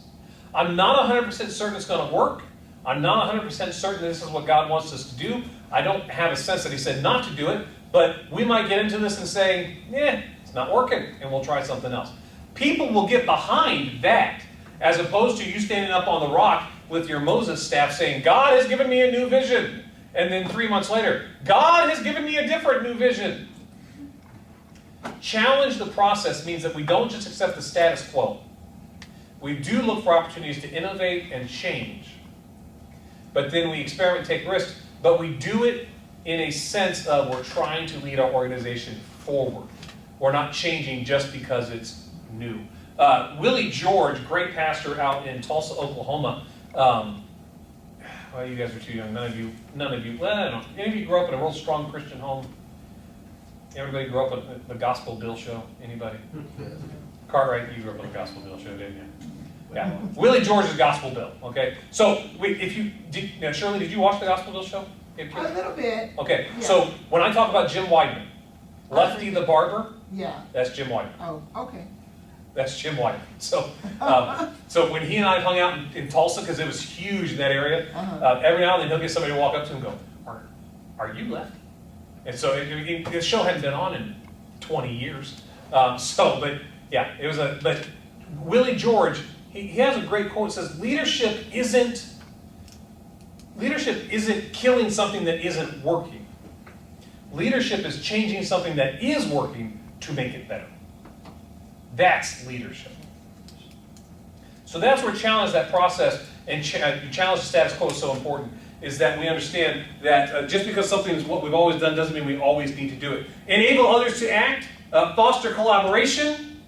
I'm not 100% certain it's going to work. I'm not 100% certain this is what God wants us to do. I don't have a sense that he said not to do it, but we might get into this and say, it's not working, and we'll try something else. People will get behind that, as opposed to you standing up on the rock with your Moses staff saying, God has given me a new vision. And then 3 months later, God has given me a different new vision. Challenge the process means that we don't just accept the status quo. We do look for opportunities to innovate and change. But then we experiment, take risks, but we do it in a sense of we're trying to lead our organization forward. We're not changing just because it's new. Willie George, great pastor out in Tulsa, Oklahoma. Well, you guys are too young. None of you, well, I don't know. Any of you grew up in a real strong Christian home? Everybody grew up at the Gospel Bill show? Anybody? Cartwright, you grew up on the Gospel Bill show, didn't you? Yeah. Willie George's Gospel Bill, okay? So, Shirley, did you watch the Gospel Bill show? A little bit. Okay, Yeah. so when I talk about Jim Weidman, Lefty the Barber, Yeah. that's Jim Weidman. Oh, okay. That's Jim Weidman. So, so when he and I hung out in Tulsa, because it was huge in that area, every now and then he'll get somebody to walk up to him and go, are you Lefty? And so the show hadn't been on in 20 years. But Willie George, he has a great quote. It says, leadership isn't killing something that isn't working. Leadership is changing something that is working to make it better. That's leadership. So that's where challenge that process and challenge the status quo is so important, is that we understand that just because something is what we've always done doesn't mean we always need to do it. Enable others to act, foster collaboration,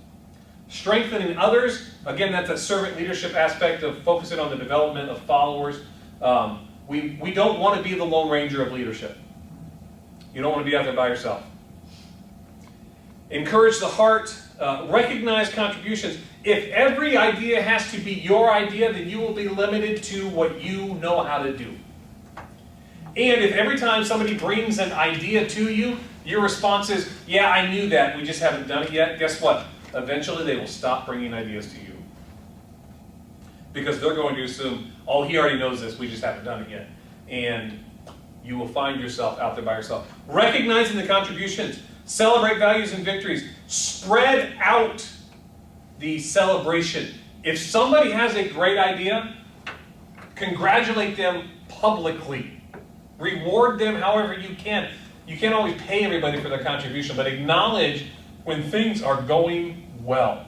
strengthening others. Again, that's a servant leadership aspect of focusing on the development of followers. We don't want to be the Lone Ranger of leadership. You don't want to be out there by yourself. Encourage the heart, recognize contributions. If every idea has to be your idea, then you will be limited to what you know how to do. And if every time somebody brings an idea to you, your response is, yeah, I knew that, we just haven't done it yet, guess what? Eventually they will stop bringing ideas to you. Because they're going to assume, oh, he already knows this, we just haven't done it yet. And you will find yourself out there by yourself. Recognizing the contributions, celebrate values and victories, spread out the celebration. If somebody has a great idea, congratulate them publicly. Reward them however you can. You can't always pay everybody for their contribution, but acknowledge when things are going well.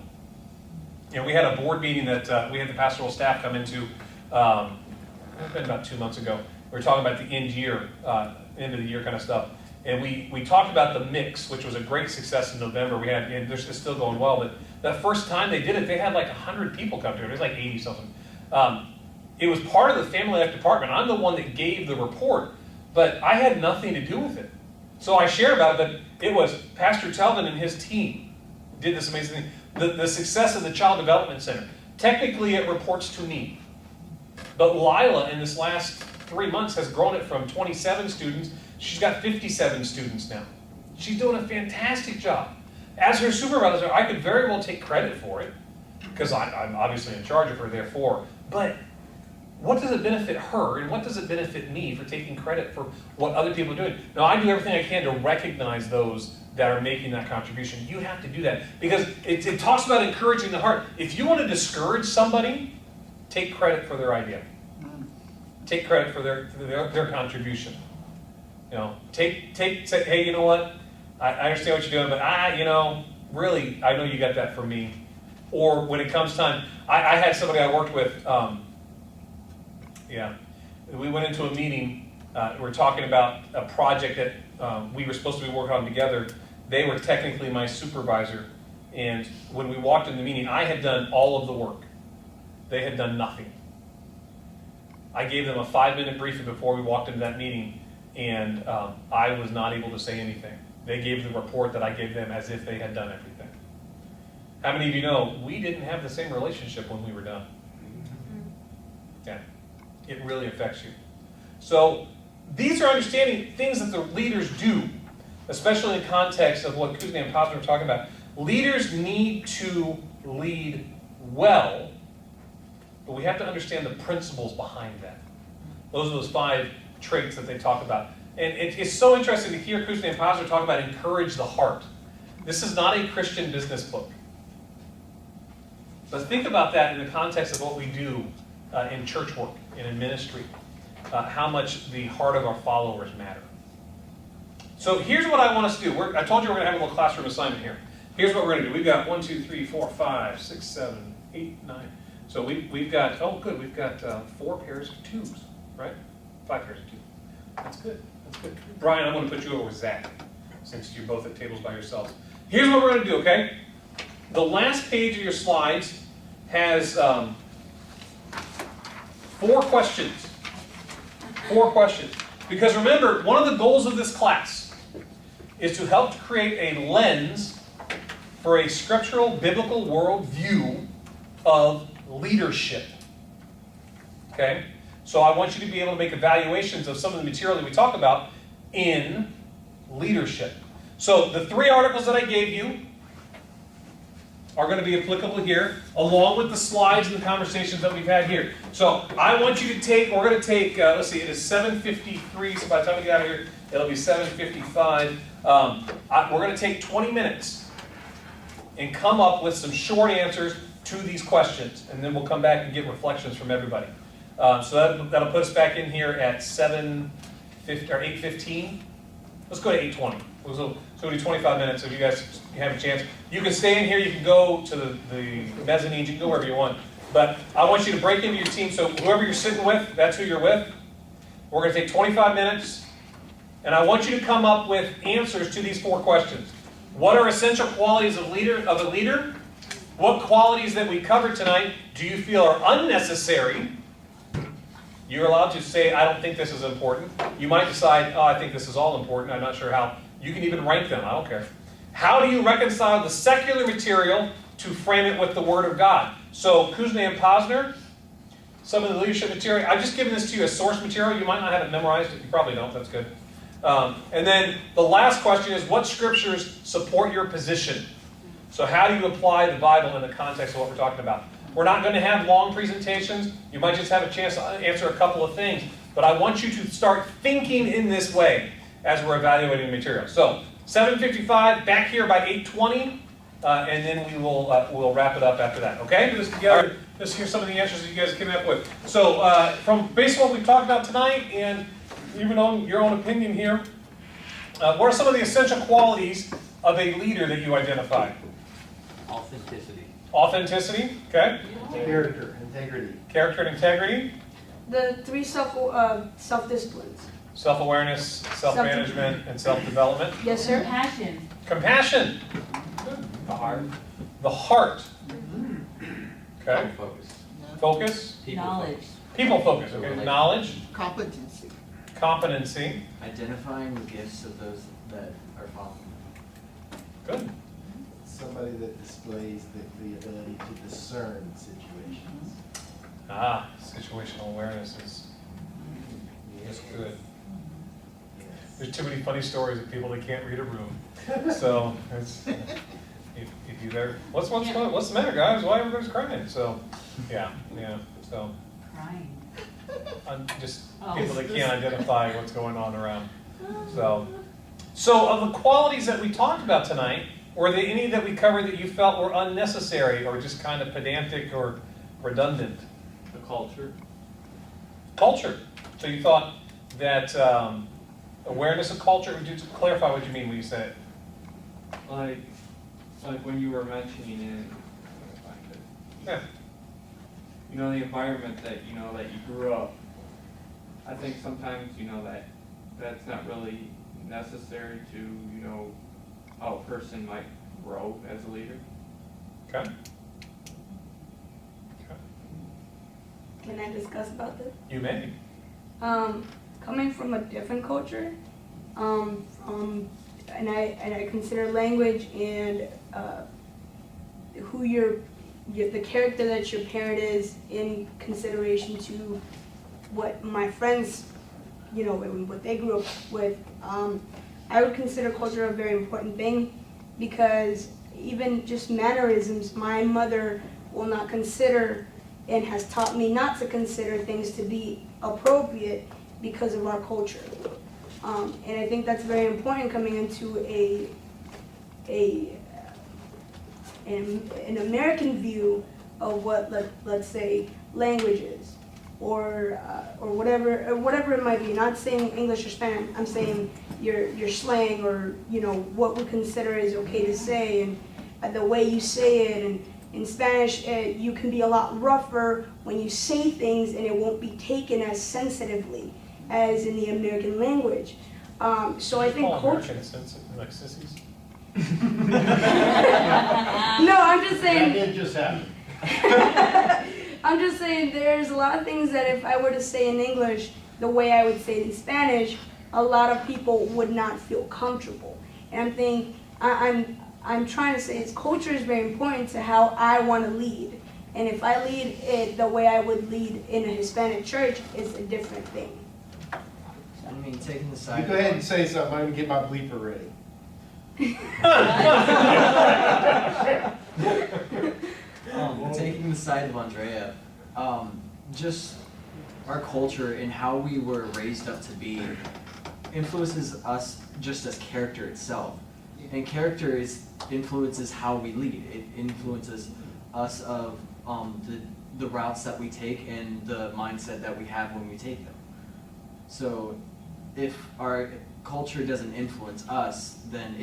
You know, we had a board meeting that we had the pastoral staff come into, it's been about 2 months ago. We were talking about the end of the year kind of stuff. And we talked about the mix, which was a great success in November. We had, and it's still going well, but that first time they did it, they had like 100 people come to it. It was like 80 something. It was part of the family life department. I'm the one that gave the report, but I had nothing to do with it. So I share about it, but it was Pastor Telvin and his team did this amazing thing. The success of the Child Development Center. Technically it reports to me. But Lila in this last 3 months has grown it from 27 students. She's got 57 students now. She's doing a fantastic job. As her supervisor, I could very well take credit for it, because I'm obviously in charge of her, therefore. But what does it benefit her, and what does it benefit me for taking credit for what other people are doing? Now, I do everything I can to recognize those that are making that contribution. You have to do that, because it talks about encouraging the heart. If you want to discourage somebody, take credit for their idea. Take credit for their contribution. You know, say, hey, you know what? I understand what you're doing, but really, I know you got that from me. Or when it comes time, I had somebody I worked with, we went into a meeting, we were talking about a project that we were supposed to be working on together. They were technically my supervisor, and when we walked in the meeting, I had done all of the work. They had done nothing. I gave them a 5-minute briefing before we walked into that meeting, and I was not able to say anything. They gave the report that I gave them as if they had done everything. How many of you know we didn't have the same relationship when we were done? Yeah, it really affects you. So these are understanding things that the leaders do, especially in the context of what Kuzma and Posner were talking about. Leaders need to lead well, but we have to understand the principles behind that. Those are those 5 traits that they talk about. And it's so interesting to hear Kuzma and Posner talk about encourage the heart. This is not a Christian business book. But think about that in the context of what we do in church work and in ministry. How much the heart of our followers matter. So here's what I want us to do. I told you we're going to have a little classroom assignment here. Here's what we're going to do. We've got 1, 2, 3, 4, 5, 6, 7, 8, 9. So we've got, oh good, we've got 4 pairs of tubes, right? 5 pairs of tubes. That's good. That's good. Brian, I'm going to put you over with Zach, since you're both at tables by yourselves. Here's what we're going to do, okay? The last page of your slides has 4 questions. 4 questions. Because remember, one of the goals of this class is to help to create a lens for a scriptural, biblical worldview of leadership. Okay? So I want you to be able to make evaluations of some of the material that we talk about in leadership. So the 3 articles that I gave you are going to be applicable here, along with the slides and the conversations that we've had here. So I want you to take, we're going to take, let's see, it is 7:53, so by the time we get out of here, it'll be 7:55. We're going to take 20 minutes and come up with some short answers to these questions, and then we'll come back and get reflections from everybody. So that'll put us back in here at 8:15. Let's go to 8:20. So we'll do 25 minutes if you guys have a chance. You can stay in here, you can go to the mezzanine, you can go wherever you want. But I want you to break into your team, so whoever you're sitting with, that's who you're with. We're going to take 25 minutes, and I want you to come up with answers to these 4 questions. What are essential qualities of a leader? What qualities that we covered tonight do you feel are unnecessary? You're allowed to say, I don't think this is important. You might decide, oh, I think this is all important. I'm not sure how. You can even rank them. I don't care. How do you reconcile the secular material to frame it with the Word of God? So, Kuzma and Posner, some of the leadership material. I've just given this to you as source material. You might not have it memorized. You probably don't. That's good. And then the last question is, what scriptures support your position? So how do you apply the Bible in the context of what we're talking about? We're not going to have long presentations. You might just have a chance to answer a couple of things. But I want you to start thinking in this way as we're evaluating the material. So 7:55, back here by 8:20, and then we'll wrap it up after that. Okay? Do this together. Let's hear some of the answers that you guys came up with. So based on what we've talked about tonight, and even on your own opinion here, what are some of the essential qualities of a leader that you identified? Authenticity. Authenticity, okay. Character, integrity. Character and integrity. The 3 self-disciplines. Self-awareness, self-management, and self-development. Yes, sir. Passion. Compassion. The heart. The heart. Okay. Focus. Focus. People Knowledge. focus. People focus, okay. Knowledge. Competency. Competency. Identifying the gifts of those that are following. Good. Somebody that displays the ability to discern situations. Ah, situational awareness is good. There's too many funny stories of people that can't read a room. So it's, if you there, what's the matter, guys? Why everybody's crying? So yeah. So Crying. I'm just Oh. people that can't identify what's going on around. So of the qualities that we talked about tonight, were there any that we covered that you felt were unnecessary or just kind of pedantic or redundant? The culture. Culture. So you thought that awareness of culture, would you clarify what you mean when you say it? Like when you were mentioning Yeah. the environment that, that you grew up. I think sometimes, that's not really necessary to, how a person might grow as a leader. Okay. Can I discuss about this? You may. Coming from a different culture, and I consider language and who the character that your parent is in consideration to what my friends, and what they grew up with. I would consider culture a very important thing because even just mannerisms, my mother will not consider and has taught me not to consider things to be appropriate because of our culture. And I think that's very important coming into an American view of what, let's say, language is, or whatever it might be. Not saying English or Spanish. I'm saying your slang, or what we consider is okay to say, and the way you say it. And in Spanish, you can be a lot rougher when you say things, and it won't be taken as sensitively as in the American language. So I think culture. Like sissies. No, I'm just saying. That did just happen. I'm just saying there's a lot of things that if I were to say in English the way I would say it in Spanish, a lot of people would not feel comfortable. And I'm trying to say culture is very important to how I want to lead. And if I lead it the way I would lead in a Hispanic church, it's a different thing. I mean, taking the side. You go ahead and say something. I'm gonna get my bleeper ready. Taking the side of Andrea, just our culture and how we were raised up to be influences us just as character itself. And character influences how we lead. It influences us of the routes that we take and the mindset that we have when we take them. So if culture doesn't influence us, then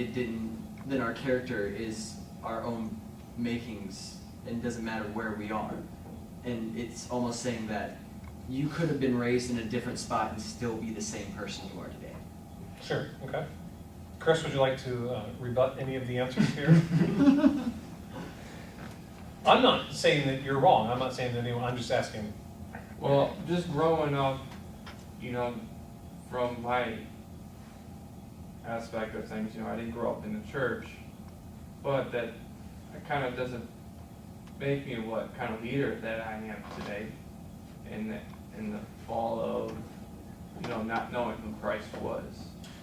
then our character is our own makings, and it doesn't matter where we are. And it's almost saying that you could have been raised in a different spot and still be the same person you are today. Sure, okay. Chris, would you like to rebut any of the answers here? I'm not saying that you're wrong. I'm not saying that anyone, I'm just asking. Well, just growing up, from my aspect of things, I didn't grow up in the church, but that kind of doesn't make me what kind of leader that I am today, in the fall of, not knowing who Christ was.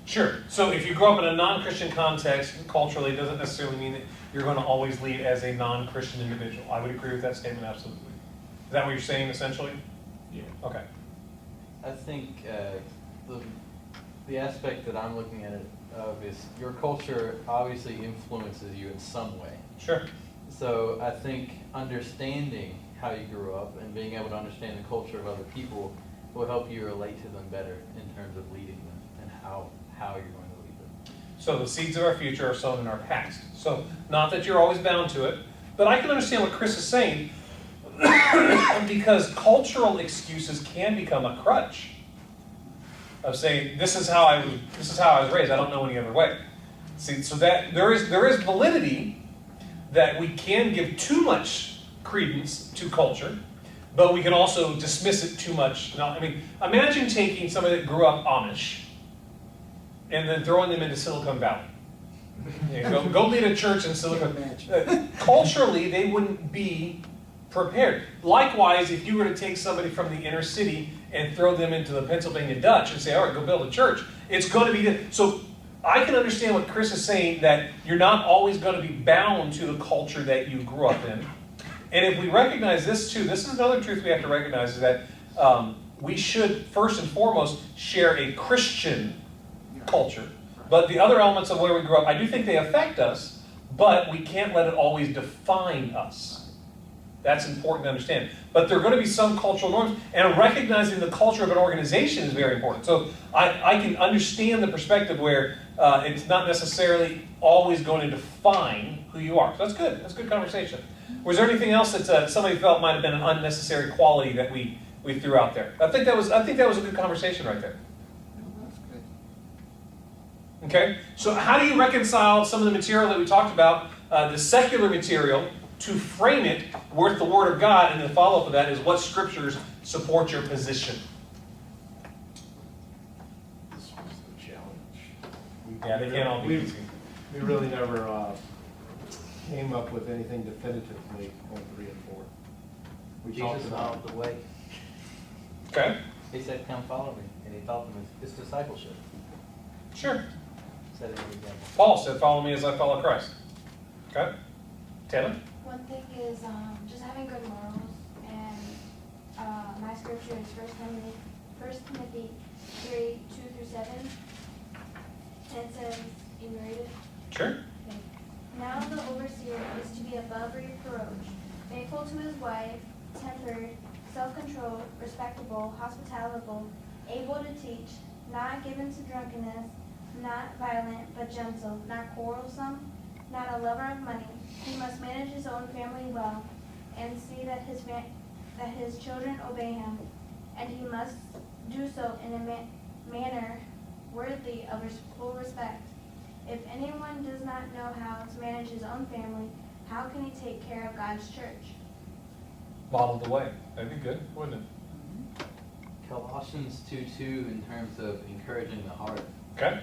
Sure. So if you grow up in a non-Christian context, culturally, it doesn't necessarily mean that you're going to always lead as a non-Christian individual. I would agree with that statement, absolutely. Is that what you're saying, essentially? Yeah. Okay. I think the aspect that I'm looking at it of is your culture obviously influences you in some way. Sure. So I think understanding how you grew up and being able to understand the culture of other people will help you relate to them better in terms of leading them and how you're going to lead them. So the seeds of our future are sown in our past. So not that you're always bound to it, but I can understand what Chris is saying because cultural excuses can become a crutch of saying, this is how I was raised. I don't know any other way. See, so that there is validity that we can give too much credence to culture, but we can also dismiss it too much. Now, I mean, imagine taking somebody that grew up Amish and then throwing them into Silicon Valley. Go lead a church in Silicon. Culturally, they wouldn't be prepared. Likewise, if you were to take somebody from the inner city and throw them into the Pennsylvania Dutch and say, all right, go build a church, it's going to be... So I can understand what Chris is saying, that you're not always going to be bound to the culture that you grew up in. And if we recognize this too, this is another truth we have to recognize, is that we should first and foremost share a Christian culture. But the other elements of where we grew up, I do think they affect us, but we can't let it always define us. That's important to understand. But there are going to be some cultural norms, and recognizing the culture of an organization is very important. So I can understand the perspective where it's not necessarily always going to define who you are. So that's good. That's good conversation. Was there anything else that somebody felt might have been an unnecessary quality that we threw out there? I think that was a good conversation right there. That's good. Okay, so how do you reconcile some of the material that we talked about, the secular material, to frame it with the Word of God, and the follow-up of that is what scriptures support your position? This was the challenge. Yeah, they can't all be easy. We really never came up with anything definitively on 3 and 4. We talked Jesus about followed the way. Okay, He said, come follow me. And he taught them his discipleship. sure. Set it an example. Paul said, follow me as I follow Christ. Okay, Taylor? One thing is just having good morals, and my scripture is 1 Timothy 3, 2-7. And it says, can you read it? Sure. Okay. Now the overseer is to be above reproach, faithful to his wife, tempered, self-controlled, respectable, hospitable, able to teach, not given to drunkenness, not violent, but gentle, not quarrelsome, not a lover of money. He must manage his own family well, and see that his children obey him, and he must do so in a manner worthy of full respect. If anyone does not know how to manage his own family, how can he take care of God's church? Model the way. That'd be good, wouldn't it? Colossians 2:2 in terms of encouraging the heart. Okay.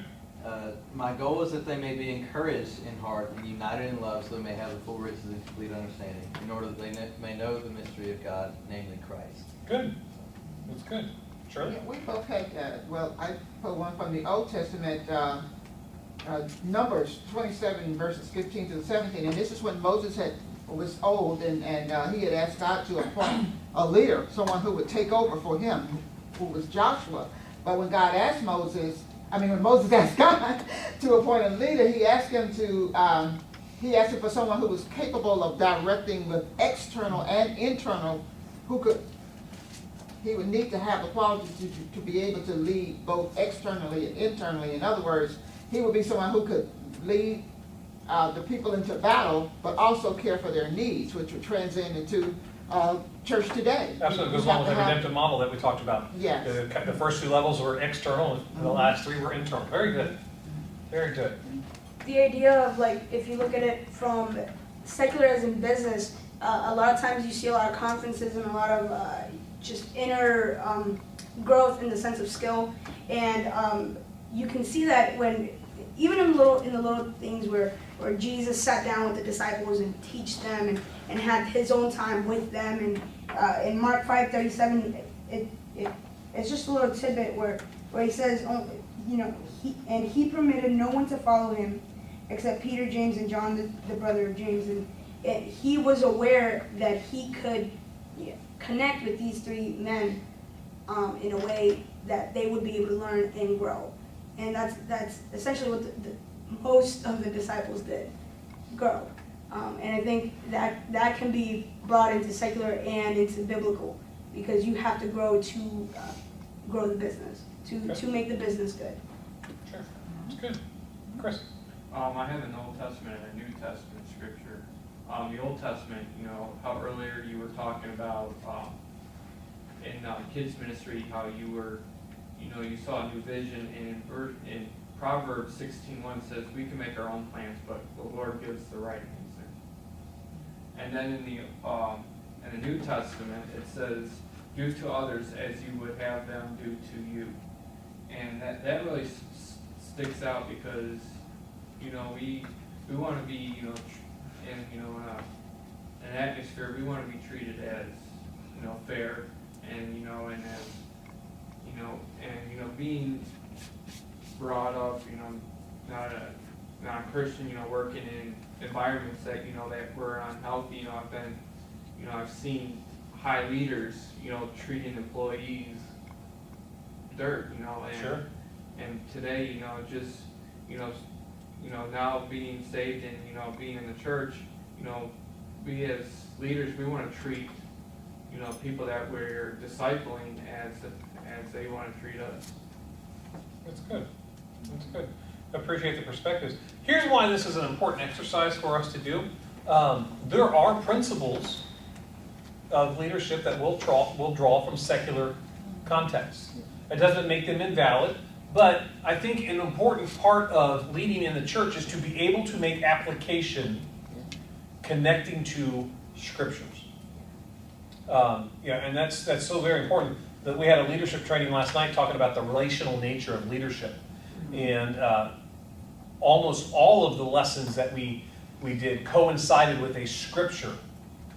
My goal is that they may be encouraged in heart and united in love, so they may have the full riches and complete understanding, in order that they may know the mystery of God, namely Christ. Good. That's good. Shirley? Yeah, we both had, I put one from the Old Testament, Numbers 27 verses 15 to 17, and this is when Moses was old and he had asked God to appoint a leader, someone who would take over for him, who was Joshua. But when God asked Moses, when Moses asked God to appoint a leader, he asked him for someone who was capable of directing with external and internal, who could he would need to have the qualities to be able to lead both externally and internally. In other words, he would be someone who could lead the people into battle, but also care for their needs, which would transcend into church today. Absolutely, goes You along have with to the have- redemptive model that we talked about. Yes. The first two levels were external, and the last three were internal. Very good. Very good. The idea of like, if you look at it from secular as in business, a lot of times you see a lot of conferences and a lot of just inner growth in the sense of skill, and you can see that when even in the little things where Jesus sat down with the disciples and teach them and had his own time with them, and in Mark 5:37, it's just a little tidbit where he says, oh, you know, he permitted no one to follow him except Peter, James, and John, the brother of James, and he was aware that he could connect with these three men in a way that they would be able to learn and grow. And that's essentially what most of the disciples did, grow. And I think that can be brought into secular and into biblical, because you have to grow to grow the business, to make the business good. Sure. That's good. Chris? I have an Old Testament and a New Testament scripture. The Old Testament, you know, how earlier you were talking about in kids ministry, how you were, you know, you saw a new vision, and in Proverbs 16:1 says we can make our own plans, but the Lord gives the right answer. And then in the New Testament it says, do to others as you would have them do to you. And that really sticks out, because, you know, we want to be, you know, in an atmosphere, we want to be treated as, you know, fair, and, you know, and as, you know, and, you know, being brought up, you know, not a Christian, you know, working in environments that, you know, that were unhealthy. You know, I've seen high leaders, you know, treating employees dirt, you know, and Sure. and today, you know, just, you know, now being saved and, you know, being in the church, you know, we as leaders, we want to treat, you know, people that we're discipling as they want to treat us. That's good. That's good. I appreciate the perspectives. Here's why this is an important exercise for us to do. There are principles of leadership that will draw from secular contexts. It doesn't make them invalid, but I think an important part of leading in the church is to be able to make application connecting to scriptures. And that's so very important. That we had a leadership training last night talking about the relational nature of leadership, and almost all of the lessons that we did coincided with a scripture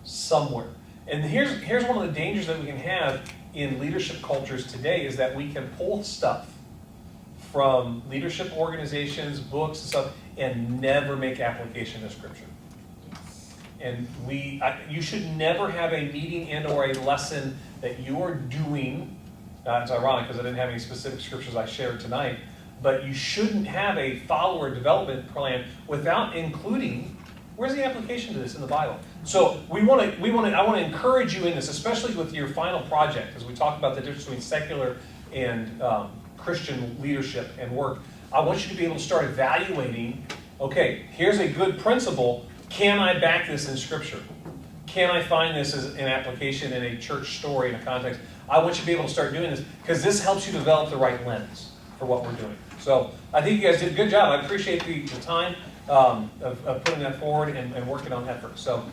somewhere. And here's one of the dangers that we can have in leadership cultures today, is that we can pull stuff from leadership organizations, books, and stuff, and never make application to scripture. And you should never have a meeting and or a lesson that you are doing. It's ironic because I didn't have any specific scriptures I shared tonight, but you shouldn't have a follower development plan without including, where's the application to this in the Bible? So I want to encourage you in this, especially with your final project, as we talk about the difference between secular and Christian leadership and work. I want you to be able to start evaluating, okay, here's a good principle. Can I back this in Scripture? Can I find this as an application in a church story, in a context? I want you to be able to start doing this, because this helps you develop the right lens for what we're doing. So I think you guys did a good job. I appreciate the time of putting that forward and working on effort. So